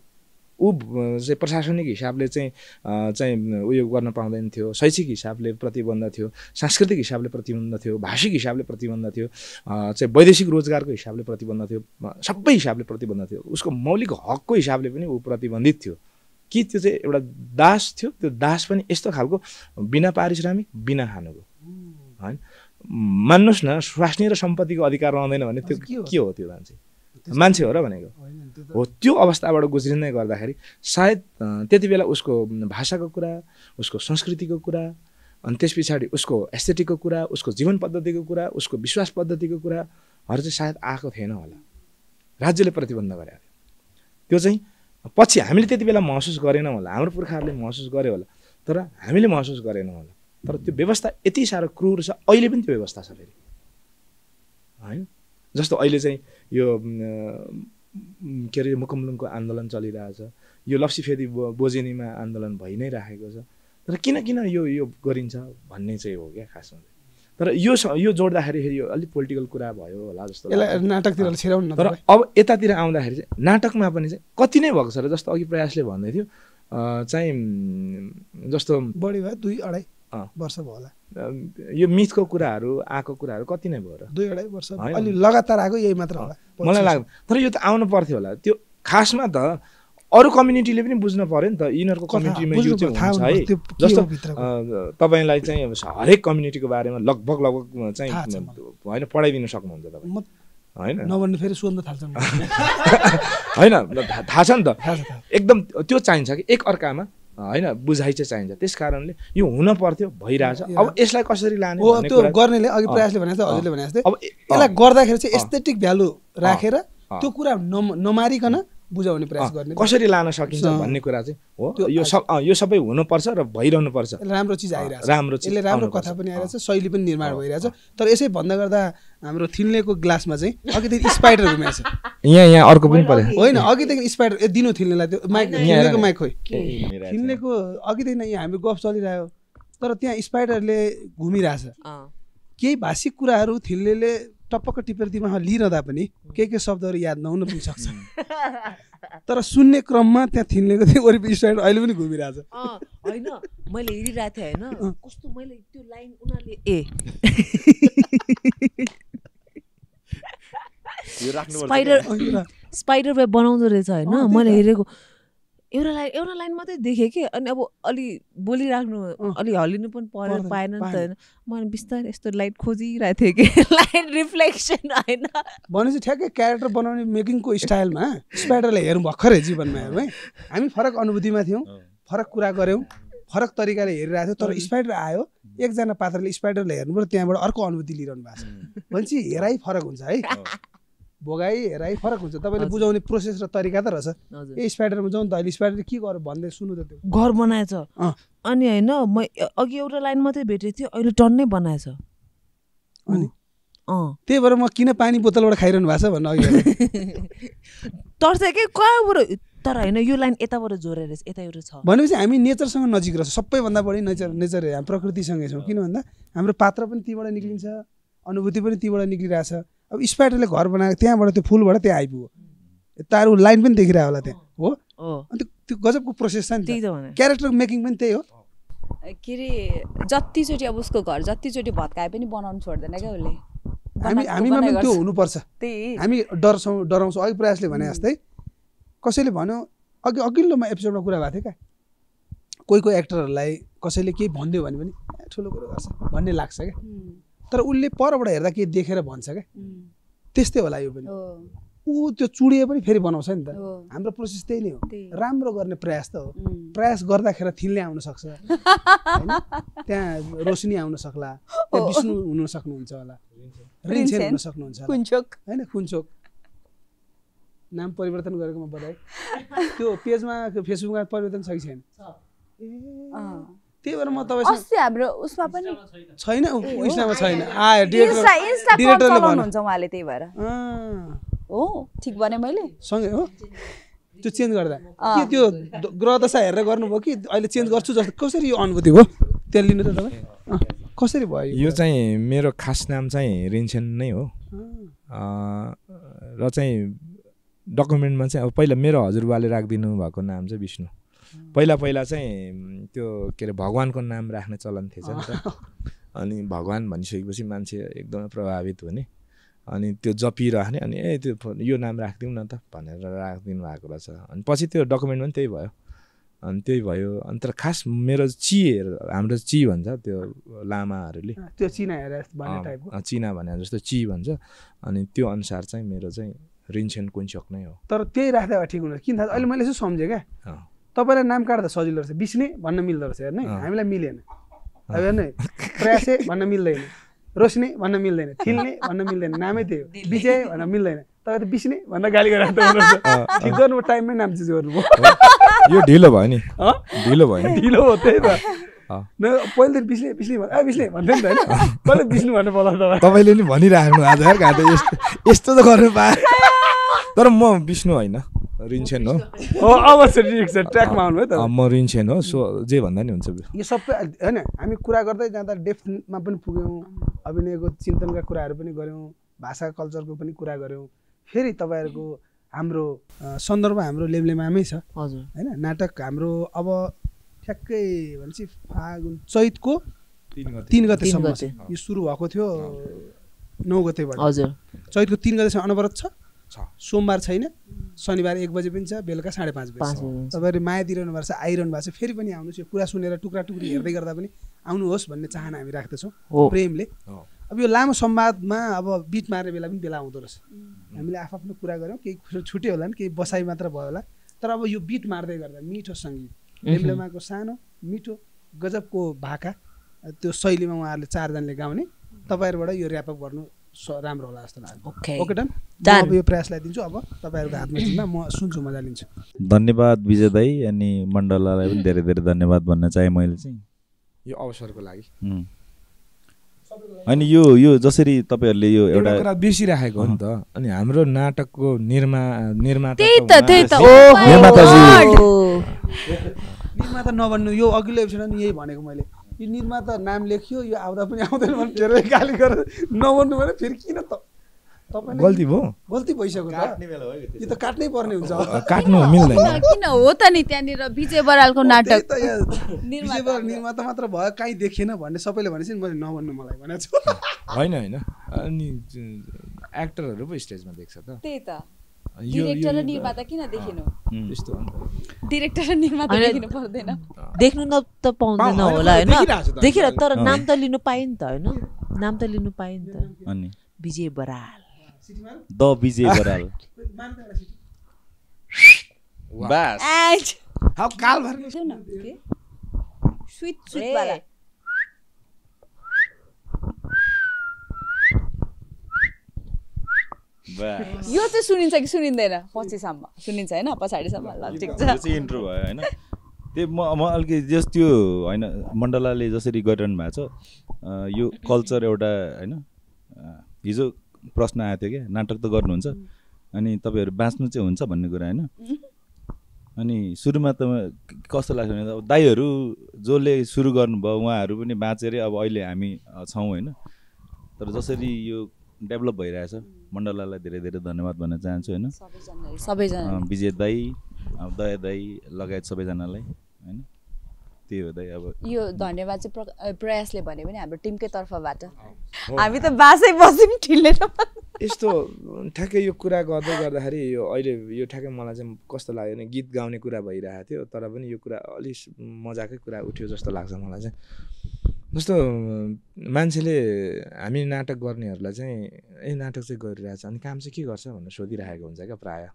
ऊ चाहिँ प्रशासनिक हिसाबले चाहिँ उयो गर्न पाउँदैन थियो, शैक्षिक हिसाबले प्रतिबन्ध थियो, सांस्कृतिक हिसाबले प्रतिबन्ध थियो, भाषिक हिसाबले प्रतिबन्ध थियो, चाहिँ वैदेशिक रोजगारको हिसाबले प्रतिबन्ध थियो, सबै हिसाबले प्रतिबन्ध थियो। उसको मौलिक हकको हिसाबले पनि ऊ प्रतिबन्धित थियो कि त्यो चाहिँ एउटा दास थियो। त्यो दास पनि यस्तो खालको बिना पारिश्रमिक, बिना खानुको, होइन? मान्नुहोस् न, स्वास्नी र सम्पत्तिको अधिकार रहँदैन भने त्यो के हो? त्यो मान्छे हो र भनेको हो। त्यो अवस्थाबाट गुज्रिँदै गर्दाखेरि सायद त्यति बेला उसको भाषाको कुरा, उसको संस्कृतिको कुरा, अनि त्यस पछाडि उसको एस्थेटिकको कुरा, उसको जीवन पद्धतिको कुरा, उसको विश्वास पद्धतिको कुराहरू चाहिँ सायद आएको थिएन होला। राज्यले प्रतिबन्ध गरेको थियो। त्यो चाहिँ पछि हामीले त्यति बेला महसुस गरेनौँ होला, हाम्रो पुर्खाहरूले महसुस गरे होला, तर हामीले महसुस गरेनौँ होला। तर त्यो व्यवस्था यति साह्रो क्रूर छ, अहिले पनि त्यो व्यवस्था छ फेरि, होइन? जस्तो अहिले चाहिँ यो के अरे मुकुमलुङको आन्दोलन चलिरहेछ, यो लप्सीफेदी बोजेनीमा आन्दोलन भइ नै राखेको छ। तर किन यो गरिन्छ भन्ने चाहिँ हो क्या खासमा। तर यो जोड्दाखेरि यो अलिक पोलिटिकल कुरा भयो होला जस्तो लाग्छ। नाटकतिर छिराउनु। तर अब यतातिर आउँदाखेरि चाहिँ नाटकमा पनि चाहिँ कति नै भएको छ र जस्तो अघि प्रयासले भन्दै थियो चाहिँ जस्तो बढी भयो 2-2.5 वर्ष भयो होला। यो मिथको कुराहरू आएको कुराहरू कति नै भयो र? 2-2.5 वर्ष अलि लगातार आएको यही मात्र होला मलाई लाग्छ। तर यो त आउनु पर्थ्यो होला। त्यो खासमा त अरू कम्युनिटीले पनि बुझ्न पर्यो नि त, यिनीहरूको कम्युनिटीमा यो चाहिँ हुन्छ है। जस्तो तपाईँलाई चाहिँ हरेक कम्युनिटीको बारेमा लगभग चाहिँ होइन पढाइदिन सक्नुहुन्छ तपाईँ, होइन? नभन्नु फेरि सोध्न थाल्छ होइन, थाहा छ नि त। एकदम त्यो चाहिन्छ कि एक अर्कामा, होइन, बुझाइ चाहिँ चाहिन्छ। त्यस कारणले यो हुन पर्थ्यो, भइरहेछ। अब यसलाई कसरी लाने भन्ने त्यो गर्नेले अघि प्रयासले भने जस्तै हजुरले भने जस्तै अब यसलाई गर्दाखेरि चाहिँ एस्थेटिक भ्यालु राखेर त्यो कुरा नमारिकन बुझाउने प्रयास गर्ने, कसरी लान सकिन्छ भन्ने कुरा चाहिँ हो। यो सबै हुनुपर्छ र भइरहनुपर्छ। राम्रो चिज आइरहेछ, राम्रो चिज, यसले राम्रो कथा पनि आइरहेछ, शैली पनि निर्माण भइरहेछ। तर यसै भन्दा गर्दा हाम्रो थिन्लेको ग्लासमा चाहिँ अघिदेखि स्पाइडर घुमेछ। यहाँ अर्को पनि पर्यो, होइन? अघिदेखि स्पाइडर दिनु थिन्लेलाई त्यो माइक, थिन्लेको माइक खोइ, थिन्लेको अघिदेखि नै यहाँ हाम्रो गफ चलिरह्यो, तर त्यहाँ स्पाइडरले घुमिरहेछ। केही भाषिक कुराहरू थिन्लेले टपक्क टिपेर दिमागमा लिइरहँदा पनि के शब्दहरू याद नहुन पनि सक्छ। तर सुन्ने क्रममा त्यहाँ थिन्लेको थियो वरिपरि स्टाइल अहिले पनि घुमिरहेछ। होइन, मैले हेरिरहेको थिएँ, होइन कस्तो मैले त्यो लाइन उनीहरूले स्पाइडर वेब बनाउँदो रहेछ, होइन? मैले हेरेको एउटा लाइन मात्रै देखेँ कि, अनि अब अलि बोलिराख्नु अलि हल्लिनु पनि पाएन नि त, होइन? मैले बिस्तारै यस्तो लाइट खोजिरहेको थिएँ कि लाइन रिफ्लेक्सन, होइन? भनेपछि ठ्याक्कै क्यारेक्टर बनाउने मेकिङको स्टाइलमा स्पाइडरलाई हेरौँ भर्खरै जीवनमा हेरौँ है। हामी फरक अनुभूतिमा थियौँ, फरक कुरा गऱ्यौँ, फरक तरिकाले हेरिरहेको थियो। तर स्पाइडर आयो, एकजना पात्रले स्पाइडरलाई हेर्नु पर्यो, त्यहाँबाट अर्को अनुभूति लिइरहनु भएको छ भनेपछि हेराइ फरक हुन्छ है। भोगाई हेराइ फरक हुन्छ। तपाईँले बुझाउने प्रोसेस र तरिका त रहेछ। ए स्पाइडरमा जाउँ त, अहिले स्पाइडरले के गर्यो भन्दै सुन्नु त। त्यो घर बनाएछ, अनि होइन म अघि एउटा लाइन मात्रै भेटेको थियो, अहिले टन्नै बनाएछ। त्यही भएर म किन पानी बोतलबाट खाइरहनु भएको छ भन्नु अघि तर्छ के कहाँबाट तर होइन यो लाइन यताबाट जोडेर यता एउटा छ भनेपछि हामी नेचरसँग नजिक रहेछ सबैभन्दा बढी नेचर हामी प्रकृतिसँगै छौँ किन भन्दा हाम्रो पात्र पनि तीबाट निक्लिन्छ अनुभूति पनि तीबाट निक्लिरहेछ अब स्पाइडरले घर बनाएको त्यहाँबाट त्यो फुलबाट त्यहाँ आइपुग्यो तारू लाइन पनि देखिरहेको होला त्यहाँ हो अन्त त्यो गजबको प्रोसेस छ नि क्यारेक्टर मेकिङ पनि त्यही हो के अरे जतिचोटि अब उसको घर जतिचोटि भत्काए पनि बनाउनु छोड्दैन क्या उसले हामीमा पनि त्यो हुनुपर्छ हामी डराउँछौँ अघि प्रयासले भने जस्तै कसैले भन्यो अघिल्लोमा एपिसोडमा कुरा भएको थियो क्या कोही एक्टरहरूलाई कसैले केही भनिदियो भने पनि ठुलो कुरो गर्छ भन्ने लाग्छ क्या तर उसले परबाट हेर्दा केही देखेर भन्छ क्या त्यस्तै होला यो पनि ऊ त्यो चुडिए पनि फेरि बनाउँछ नि त हाम्रो प्रोसेस त्यही नै हो राम्रो गर्ने प्रयास त हो प्रयास गर्दाखेरि थिल्ने आउन सक्छ हैन त्यहाँ रोशनी आउन सक्ला त्यहाँ विष्णु हुन सक्नुहुन्छ होला रिन्छेन हुन सक्नुहुन्छ कुञ्चोक हैन कुञ्चोक नाम परिवर्तन गरेकोमा बधाई त्यो पेजमा फेसबुकमा परिवर्तन छ कि छैन त्यही भएर म तपाईसँग अस्ति हाम्रो उसमा पनि छैन उइसमा छैन आयो डिरेक्टरले भन्नुहुन्छ उहाँले त्यही भएर हो ठीक भने मैले सँगै हो त्यो चेन्ज गर्दा के त्यो ग्रह दशा हेरेर गर्नुभयो कि अहिले चेन्ज गर्छु जस्तो कसरी यो अनुभूति भयो त्यहाँ लिनु त तपाईँ कसरी भयो यो चाहिँ मेरो खास नाम चाहिँ रिन्छेन नै हो र चाहिँ डकुमेन्टमा चाहिँ अब पहिला मेरो हजुरबाले राखिदिनु भएको नाम चाहिँ विष्णु पहिला चाहिँ त्यो के अरे भगवान्को नाम राख्ने चलन थिएछ नि त अनि भगवान् भनिसकेपछि मान्छे एकदमै प्रभावित हुने अनि त्यो जपिरहने अनि त्यो यो नाम राखिदिउँ न त भनेर राखिदिनु भएको रहेछ अनि पछि त्यो डकुमेन्ट पनि त्यही भयो अनि त्यही भयो अनि तर खास मेरो हाम्रो ची भन्छ त्यो लामाहरूले त्यो चिना हेरेर भन्ने टाइपको चिना भने जस्तो ची भन्छ अनि त्यो अनुसार चाहिँ मेरो चाहिँ रिन्छेन कुञ्चोक नै हो तर त्यही राख्दा ठिक हुँदैन किन थाहा अहिले मैले यसो सम्झेँ क्या तपाईँलाई नाम काट्दा सजिलो रहेछ विष्णे भन्न मिल्दो रहेछ हेर्नु हामीलाई मिलेन अब हेर्नु प्रयासे भन्न मिल्दैन रोशनी भन्न मिल्दैन थिल्ने भन्न मिल्दैन नामै त्यही हो विजय भन्न मिल्दैन तपाईँ त विष्णे भन्न गाली गरेर ठिक गर्नु टाइममै नाम चिज गर्नुभयो यो ढिलो भयो नि ढिलो भयो नि ढिलो हो त्यही त पहिलो दिन विष्णे भन्थ्यो नि त होइन पहिला विष्णु भन्नु पर्ला तपाईँले नि भनिराख्नु आज यस्तो त गर्नु पाए तर म विष्णु होइन रिन्छेन हो अब ट्र्याकमा आउनु है त म रिन्छेन हो सो जे भन्दा नि हुन्छ यो सबै होइन हामी कुरा गर्दै जाँदा डेप्थमा पनि पुग्यौँ अभिनयको चिन्तनका कुराहरू पनि गऱ्यौँ भाषा कल्चरको पनि कुरा गऱ्यौँ फेरि तपाईँहरूको हाम्रो सन्दर्भ हाम्रो लेम्लेमामै छ हजुर होइन नाटक हाम्रो अब ठ्याक्कै भनेपछि फागुन चैतको 3 गतेसम्म यो सुरु भएको थियो 9 गतेबाट हजुर चैतको 3 गतेसम्म अनवरत छ सोमबार छैन शनिबार 1 बजे पनि छ बेलुका 5:30 बजे तपाईँहरू माया दिइरहनु भएको छ आइरहनु भएको छ फेरि पनि आउनुहोस् यो कुरा सुनेर टुक्रा टुक्री हेर्दै गर्दा पनि आउनुहोस् भन्ने चाहना हामी राख्दछौँ प्रेमले अब यो लामो संवादमा अब बिट मार्ने बेला पनि बेला आउँदो रहेछ हामीले आफ्नो कुरा गऱ्यौँ केही छुट्यो होला नि केही बसाइ मात्र भयो होला तर अब यो बिट मार्दै गर्दा मिठो सङ्गीत लेम्लेमाको सानो मिठो गजबको भाका त्यो शैलीमा उहाँहरूले 4 जनाले गाउने तपाईँहरूबाट यो ऱ्यापअप गर्नु राम्रो होला जस्तो लाग्छ ओके डन अब यो प्रयासलाई दिन्छु अब तपाईँहरूको हातमा जिम्मा म सुन्छु मजा लिन्छु धन्यवाद विजय दाई अनि मण्डलालाई पनि धेरै धेरै धन्यवाद भन्न चाहे मैले चाहिँ यो अवसरको लागि अनि यो जसरी तपाईँहरूले यो एउटा कुरा बिर्सिराखेको हो नि त अनि हाम्रो नाटकको निर्माता निर्माता नभन्नु यो अघिल्लो एपिसोडमा नि यही भनेको मैले यो निर्माता नाम लेखियो यो आउँदा पनि आउँदैन भने गाली गरेर नभन्नु भने फेरि किन त तपाईँ गल्ती भयो गल्ती भइसक्यो यो त काट्नै पर्ने हुन्छ काट्नु मिल्दैन किन हो त नि त्यहाँनिर विजय बरालको नाटक विजय बराल निर्माता मात्र भयो कहीँ देखेन भन्ने सबैले भनेपछि मैले नभन्नु मलाई भनेको छु होइन अनि एक्टरहरू पो स्टेजमा देख्छ त त्यही त डिरेक्टर र निर्माता किन देखिनु त्यस्तो डिरेक्टर र निर्माता देखिनु पर्दैन देख्नु त पाउँदैन होला हैन देखिरा तर नाम त लिनु पाइन त हैन नाम त लिनु पाइन त अनि विजय बराल द विजय बराल बस हाउ काल भर्नु स्वीट वाला यो चाहिँ सुनिन्छ कि सुनिँदैन पछिसम्म सुनिन्छ हैन पछाडिसम्म ल ठिक छ यो चाहिँ इन्ट्रो भयो हैन त्यो म अलिकति जस त्यो हैन मण्डलाले जसरी गरिरहनु भएको छ यो कल्चर एउटा हैन हिजो प्रश्न आएको थियो क्या नाटक त गर्नुहुन्छ अनि तपाईँहरू बाँच्नु चाहिँ हुन्छ भन्ने कुरा होइन अनि सुरुमा त कस्तो लाग्छ भने अब दाइहरू जसले सुरु गर्नुभयो उहाँहरू पनि बाँचेरै अब अहिले हामी छौँ होइन तर जसरी यो डेभलप भइरहेछ मण्डलालाई धेरै धेरै धन्यवाद भन्न चाहन्छु होइन सबैजना विजय दाई दया दाई लगायत सबैजनालाई होइन त्यही हो दाइ अब यो धन्यवाद चाहिँ प्रयासले भने पनि हाम्रो टिमकै तर्फबाट हामी त बासै बस्यौँ ठिलेर यस्तो ठ्याक्कै यो कुरा गर्दै गर्दाखेरि यो अहिले यो ठ्याक्कै मलाई चाहिँ कस्तो लाग्यो भने गीत गाउने कुरा भइरहेको थियो तर पनि यो कुरा अलि मजाकै कुरा उठ्यो जस्तो लाग्छ मलाई चाहिँ जस्तो मान्छेले हामी नाटक गर्नेहरूलाई चाहिँ नाटक चाहिँ गरिरहेछ अनि काम चाहिँ के गर्छ भनेर सोधिरहेको हुन्छ क्या प्रायः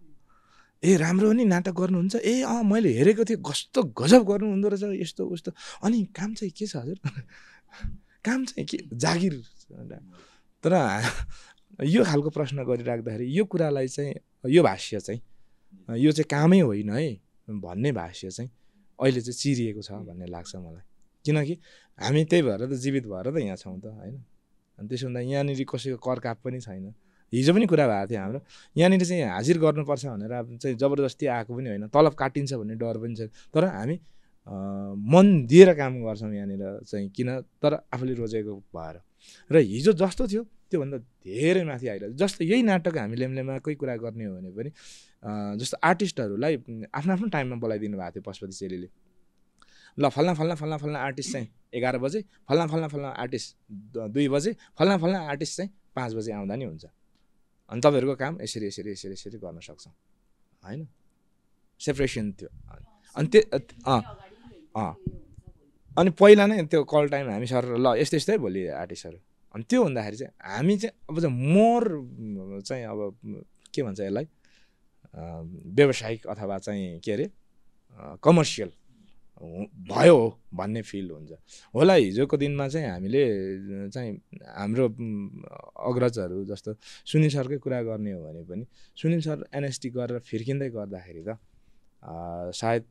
ए राम्रो हो नि नाटक गर्नुहुन्छ ए मैले हेरेको थिएँ कस्तो गजब गर्नुहुँदो रहेछ यस्तो उस्तो अनि काम चाहिँ के छ हजुर काम चाहिँ के जागिर तर यो खालको प्रश्न गरिराख्दाखेरि यो कुरालाई चाहिँ यो भाष्य चाहिँ यो चाहिँ कामै होइन है भन्ने भाष्य चाहिँ अहिले चाहिँ चिरिएको छ भन्ने लाग्छ मलाई किनकि हामी त्यही भएर त जीवित भएर त यहाँ छौँ त होइन अनि त्यसो हुँदा यहाँनिर कसैको करकाप पनि छैन हिजो पनि कुरा भएको थियो हाम्रो यहाँनिर चाहिँ हाजिर गर्नुपर्छ भनेर चाहिँ जबरजस्ती आएको पनि होइन तलब काटिन्छ भन्ने डर पनि छ तर हामी मन दिएर काम गर्छौँ यहाँनिर चाहिँ किन तर आफूले रोजेको भएर र हिजो जस्तो थियो त्योभन्दा धेरै माथि आइरहेको जस्तो यही नाटक हामी लेम्लेमाकै कुरा गर्ने हो भने पनि जस्तो आर्टिस्टहरूलाई आफ्नो आफ्नो टाइममा बोलाइदिनु भएको थियो पशुपति चेलीले ल फल्ना फल्ना फल्ना फल्ना आर्टिस्ट चाहिँ 11 बजे फल्ना फल्ना फल्ना आर्टिस्ट 2 बजे फल्ना फल्ना आर्टिस्ट चाहिँ 5 बजे आउँदा नि हुन्छ अनि तपाईँहरूको काम यसरी यसरी यसरी यसरी गर्न सक्छौँ होइन सेपरेसन थियो अनि अनि पहिला नै त्यो कल टाइम हामी सर ल यस्तै यस्तै भोलि आर्टिस्टहरू अनि त्यो हुँदाखेरि चाहिँ हामी चाहिँ अब चाहिँ मोर चाहिँ अब के भन्छ यसलाई व्यावसायिक अथवा चाहिँ के अरे कमर्सियल भयो भन्ने फिल हुन्छ होला हिजोको दिनमा चाहिँ हामीले चाहिँ हाम्रो अग्रजहरू जस्तो सुनिल सरकै कुरा गर्ने हो भने पनि सुनिल सर एनएसटी गरेर फिर्किँदै गर्दाखेरि त सायद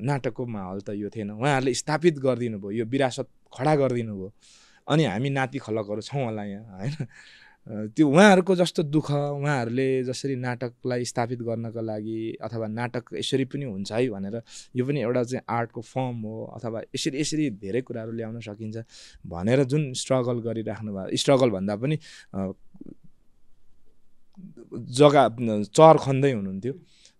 नाटकको माहौल त यो थिएन उहाँहरूले स्थापित गरिदिनु भयो यो विरासत खडा गरिदिनु भयो अनि हामी नाति खलकहरू छौँ होला यहाँ होइन त्यो उहाँहरूको जस्तो दुःख उहाँहरूले जसरी नाटकलाई स्थापित गर्नको लागि अथवा नाटक यसरी पनि हुन्छ है भनेर यो पनि एउटा चाहिँ आर्टको फर्म हो अथवा यसरी यसरी धेरै कुराहरू ल्याउन सकिन्छ भनेर जुन स्ट्रगल गरिराख्नु भयो स्ट्रगल भन्दा पनि जग्गा चर खन्दै हुनुहुन्थ्यो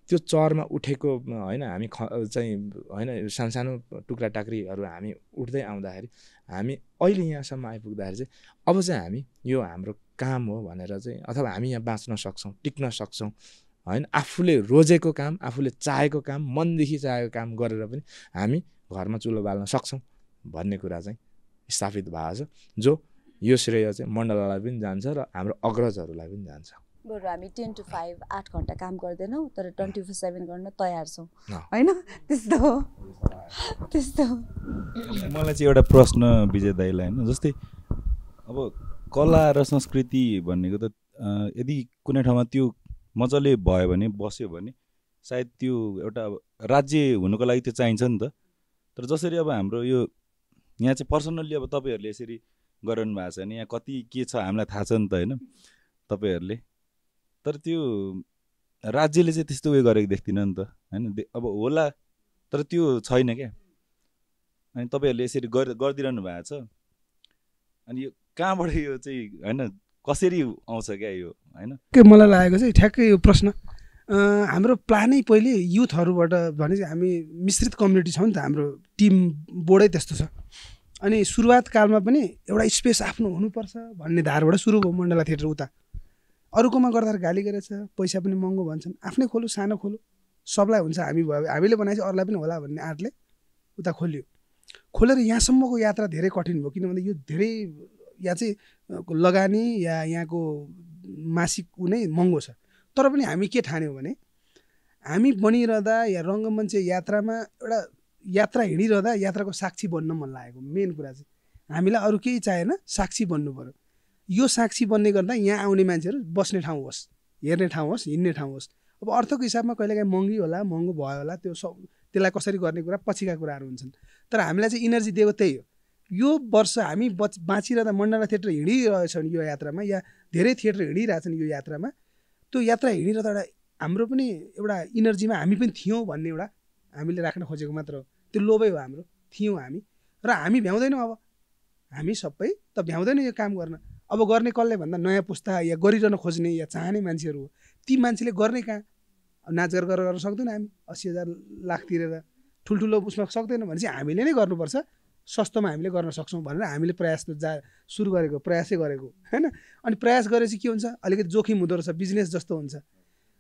त्यो चरमा उठेको होइन हामी चाहिँ होइन सानसानो टुक्रा टाक्रीहरू हामी उठ्दै आउँदाखेरि हामी अहिले यहाँसम्म आइपुग्दाखेरि चाहिँ अब चाहिँ हामी यो हाम्रो काम हो भनेर चाहिँ अथवा हामी यहाँ बाँच्न सक्छौँ टिक्न सक्छौँ होइन आफूले रोजेको काम आफूले चाहेको काम मनदेखि चाहेको काम गरेर पनि हामी घरमा चुलो बाल्न सक्छौँ भन्ने कुरा चाहिँ स्थापित भएको छ जो यो श्रेय चाहिँ मण्डलालाई पनि जान्छ र हाम्रो अग्रजहरूलाई पनि जान्छ बरु हामी 10 to 5 8 घण्टा काम गर्दैनौँ तर 24/7 गर्न तयार छौँ होइन त्यस्तो मलाई चाहिँ एउटा प्रश्न विजय दाइलाई होइन जस्तै अब कला र संस्कृति भनेको त यदि कुनै ठाउँमा त्यो मजाले भयो भने बस्यो भने सायद त्यो एउटा राज्य हुनुको लागि त्यो चाहिन्छ नि त तर जसरी अब हाम्रो यो यहाँ चाहिँ पर्सनल्ली अब तपाईँहरूले यसरी गरिरहनु भएको छ भने यहाँ कति के छ हामीलाई थाहा छ नि त होइन तपाईँहरूले तर त्यो राज्यले चाहिँ त्यस्तो उयो गरेको देख्दिनँ नि त होइन अब होला तर त्यो छैन क्या अनि तपाईँहरूले यसरी गरिदिरहनु भएको छ अनि यो कहाँबाट यो चाहिँ होइन कसरी आउँछ क्या यो होइन के मलाई लागेको चाहिँ ठ्याक्कै यो प्रश्न हाम्रो प्लानै पहिले युथहरूबाट भने चाहिँ हामी मिश्रित कम्युनिटी छौँ नि त हाम्रो टिम बोर्डै त्यस्तो छ अनि सुरुवात कालमा पनि एउटा स्पेस आफ्नो हुनुपर्छ भन्ने धारबाट सुरु भयो मण्डला थिएटर उता अरूकोमा गर्दाखेरि गाली गरेछ पैसा पनि महँगो भन्छन् आफ्नै खोलो सानो खोलो सबलाई हुन्छ हामी भयो हामीले बनाएपछि अरूलाई पनि होला भन्ने आँटले उता खोल्यो खोलेर यहाँसम्मको यात्रा धेरै कठिन भयो किनभने यो धेरै यहाँ चाहिँ लगानी या यहाँको मासिक नै महँगो छ तर पनि हामी के ठान्यौँ भने हामी बनिरहँदा या रङ्गमञ्च यात्रामा एउटा यात्रा हिँडिरहँदा यात्राको साक्षी बन्न मन लागेको मेन कुरा चाहिँ हामीलाई अरू केही चाहेन साक्षी बन्नु पर्यो यो साक्षी बन्ने गर्दा यहाँ आउने मान्छेहरू बस्ने ठाउँ होस् हेर्ने ठाउँ होस् हिँड्ने ठाउँ होस् अब अर्थको हिसाबमा कहिलेकाहीँ महँगी होला महँगो भयो होला त्यो सब त्यसलाई कसरी गर्ने कुरा पछिका कुराहरू हुन्छन् तर हामीलाई चाहिँ इनर्जी दिएको त्यही हो यो वर्ष हामी बाँचिरहँदा मण्डला थिएटर हिँडिरहेछौँ यो यात्रामा, या धेरै थिएटर हिँडिरहेछन् यो यात्रामा। त्यो यात्रा हिँडिरहँदा एउटा हाम्रो पनि एउटा इनर्जीमा हामी पनि थियौँ भन्ने एउटा हामीले राख्न खोजेको मात्र हो। त्यो लोभै हो हाम्रो, थियौँ हामी र हामी भ्याउँदैनौँ। अब हामी सबै त भ्याउँदैनौँ यो काम गर्न। अब गर्ने कसले भन्दा नयाँ पुस्ता या गरिरहन खोज्ने या चाहने मान्छेहरू हो। ती मान्छेले गर्ने कहाँ? नाचगान गरेर गर्न सक्दैन हामी, 80,000 लाख तिरेर ठुल्ठुलो उसमा सक्दैन भने चाहिँ हामीले नै गर्नुपर्छ। सस्तोमा हामीले गर्न सक्छौँ भनेर हामीले प्रयास सुरु गरेको, प्रयासै गरेको होइन। अनि प्रयास गरेपछि के हुन्छ, अलिकति जोखिम हुँदो रहेछ, बिजनेस जस्तो हुन्छ।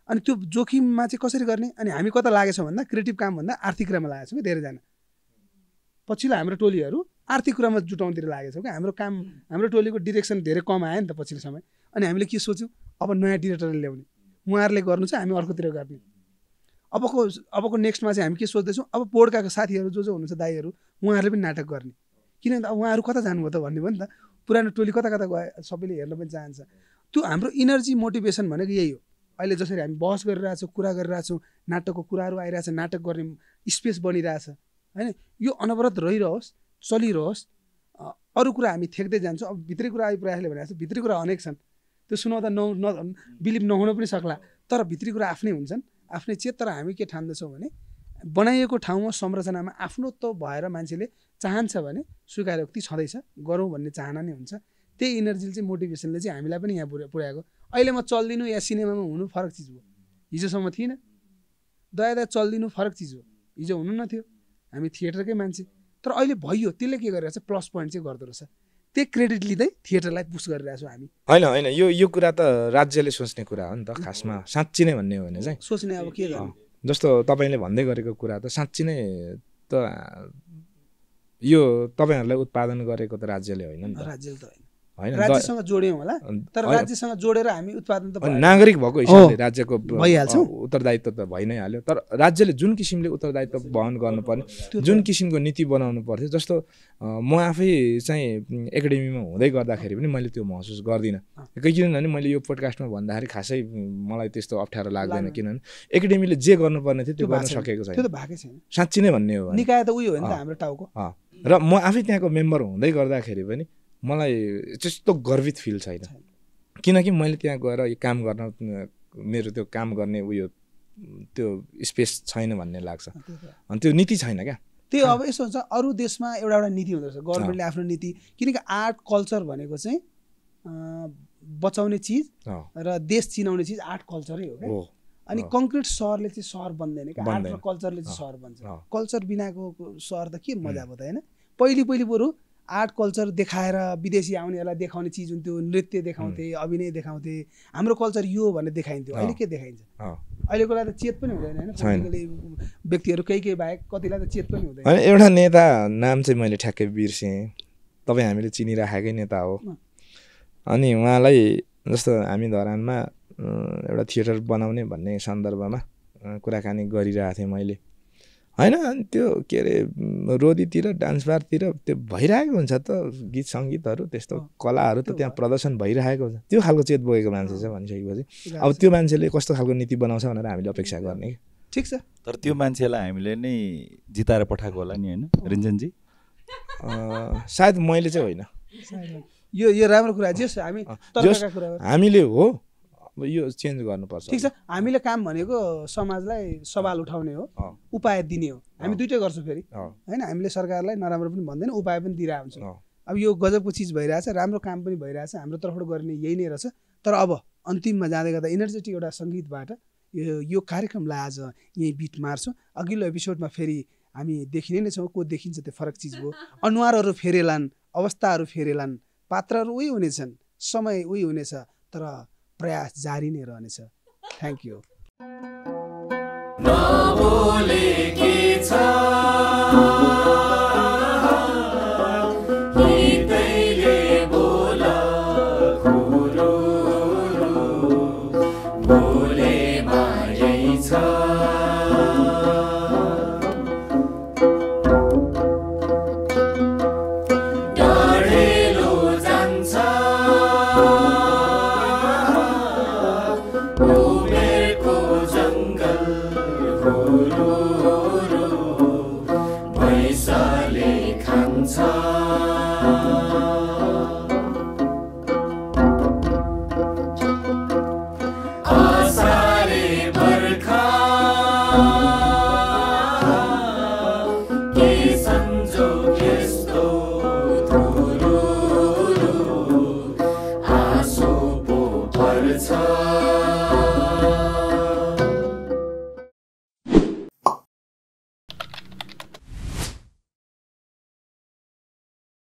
अनि त्यो जोखिममा चाहिँ कसरी गर्ने? अनि हामी कता लागेछौँ भन्दा क्रिएटिभ काम भन्दा आर्थिक कुरामा लागेछौँ कि धेरैजना। पछिल्लो हाम्रो टोलीहरू आर्थिक कुरामा जुटाउनतिर लागेछौँ क्या। हाम्रो काम, हाम्रो टोलीको डिरेक्सन धेरै कम आयो नि त पछिल्लो समय। अनि हामीले के सोच्यौँ, अब नयाँ डिरेक्टरले ल्याउने, उहाँहरूले गर्नु चाहिँ हामी अर्कोतिर गर्ने। अबको नेक्स्टमा चाहिँ हामी के सोच्दैछौँ, अब बोर्डका साथीहरू जो हुनुहुन्छ दाइहरू, उहाँहरूले पनि नाटक गर्ने। किनभने अब उहाँहरू कता जानुभयो त भन्ने भयो नि त। पुरानो टोली कता कता गयो, सबैले हेर्न पनि चाहन्छ। त्यो हाम्रो इनर्जी मोटिभेसन भनेको यही हो। अहिले जसरी हामी बहस गरिरहेछौँ, कुरा गरिरहेछौँ, नाटकको कुराहरू आइरहेछ, नाटक गर्ने स्पेस बनिरहेछ होइन। यो अनवरत रहिरहोस्, चलिरहोस्। अरू कुरा हामी थ्याक्दै जान्छौँ। अब भित्री कुरा प्रयासले भनेको छ, भित्री कुरा अनेक छन्। त्यो सुनाउँदा बिलिभ नहुन पनि सक्ला, तर भित्री कुरा आफ्नै हुन्छन्, आफ्नै चेत। तर हामी के ठान्दछौँ भने बनाइएको ठाउँमा संरचनामा आफ्नो त भएर मान्छेले चाहन्छ भने स्वीकारोक्ति छँदैछ, गरौँ भन्ने चाहना नै हुन्छ। त्यही इनर्जीले चाहिँ, मोटिभेसनले चाहिँ हामीलाई पनि यहाँ पुर्याएको। अहिले म चल्दिनु या सिनेमामा हुनु फरक चिज हो। हिजोसम्म थिएन। दया चल्दिनु फरक चिज हो, हिजो हुनु न थियो। हामी थिएटरकै मान्छे, तर अहिले भइयो। त्यसले के गरिरहेछ, प्लस पोइन्ट चाहिँ गर्दो रहेछ। त्यही क्रेडिट लिँदै थिएटरलाई पुस गरिरहेछौँ हामी। होइन यो कुरा त राज्यले सोच्ने कुरा हो नि त खासमा। साँच्ची नै भन्ने हो भने चाहिँ सोच्ने अब के गर्नु। जस्तो तपाईँले भन्दै गरेको कुरा त साँच्ची नै त यो तपाईँहरूलाई उत्पादन गरेको त राज्यले होइन नि त। राज्यले त होइन, राज्यसँग जोड्यौँ होला, तर राज्यसँग जोडेर हामी उत्पादन त नागरिक भएको हिसाबले राज्यको भइहाल्छ, उत्तरदायित्व त भइ नै हाल्यो। तर राज्यले जुन किसिमले उत्तरदायित्व वहन गर्नुपर्ने, जुन किसिमको नीति बनाउनु पर्थ्यो, जस्तो म आफै चाहिँ एकाडेमीमा हुँदै गर्दाखेरि पनि मैले त्यो महसुस गर्दिनँ। किनभने मैले यो पोडकास्टमा भन्दाखेरि खासै मलाई त्यस्तो अप्ठ्यारो लाग्दैन, किनभने एकाडेमीले जे गर्नुपर्ने थियो त्यो गर्न सकेको छैन। त्यो त भएकै छैन। साँच्ची नै भन्ने हो, निकाय त उयो हो नि त हाम्रो टाउको। र म आफै त्यहाँको मेम्बर हुँदै गर्दाखेरि पनि मलाई त्यस्तो गर्वित फिल छैन, किनकि मैले त्यहाँ गएर यो काम गर्न, मेरो त्यो काम गर्ने उयो त्यो स्पेस छैन भन्ने लाग्छ। अनि त्यो नीति छैन क्या। त्यो अब यसो हुन्छ, अरू देशमा एउटा नीति हुँदो रहेछ, गभर्मेन्टले आफ्नो नीति। किनकि आर्ट कल्चर भनेको चाहिँ बचाउने चिज र देश चिनाउने चिज आर्ट कल्चरै हो क्या। अनि कङ्क्रिट सहरले चाहिँ सहर बन्दैन क्या, आर्ट र कल्चरले चाहिँ सहर बन्छ। कल्चर बिनाको सहर त के मजा भयो त होइन। पहिले बरु आर्ट कल्चर देखाएर विदेशी आउनेहरूलाई देखाउने चिज हुन्थ्यो, नृत्य देखाउँथे, अभिनय देखाउँथे, हाम्रो कल्चर यो भनेर देखाइन्थ्यो। अहिले के देखाइन्छ? अहिलेकोलाई त चेत पनि हुँदैन होइन, व्यक्तिहरू केही बाहेक कतिलाई त चेत पनि हुँदैन। एउटा नेता नाम चाहिँ मैले ठ्याक्कै बिर्सेँ, तपाईँ हामीले चिनिराखेकै नेता हो। अनि उहाँलाई जस्तो हामी धरानमा एउटा थिएटर बनाउने भन्ने सन्दर्भमा कुराकानी गरिरहेको थिएँ मैले होइन। अनि त्यो के अरे रोदीतिर, डान्स बारतिर त्यो भइरहेको हुन्छ त, गीत सङ्गीतहरू, त्यस्तो कलाहरू त त्यहाँ प्रदर्शन भइरहेको हुन्छ। त्यो खालको चेत बोकेको मान्छे छ भनिसकेपछि अब त्यो मान्छेले कस्तो खालको नीति बनाउँछ भनेर हामीले अपेक्षा गर्ने कि। ठिक छ, तर त्यो मान्छेलाई हामीले नै जिताएर पठाएको होला नि होइन रिन्जनजी? सायद मैले चाहिँ होइन। यो राम्रो कुरा जे हामी हामीले हो, यो चेन्ज गर्नुपर्छ। ठिक छ, हामीले काम भनेको समाजलाई सवाल उठाउने हो, उपाय दिने हो। हामी दुइटै गर्छौँ फेरि होइन। हामीले सरकारलाई नराम्रो पनि भन्दैन, उपाय पनि दिइरहेको हुन्छौँ। अब यो गजबको चिज भइरहेछ, राम्रो काम पनि भइरहेछ, हाम्रो तर्फबाट गर्ने यही नै रहेछ। तर अब अन्तिममा जाँदै गर्दा इनर्जेटिक एउटा सङ्गीतबाट यो कार्यक्रमलाई आज यहीँ बिट मार्छौँ। अघिल्लो एपिसोडमा फेरि हामी देखिने नै छौँ, को देखिन्छ त्यो फरक चिज भयो। अनुहारहरू फेरेलान्, अवस्थाहरू फेरेलान्, पात्रहरू उही हुनेछन्, समय उही हुनेछ, तर प्रयास जारी नै रहनेछ। Thank you.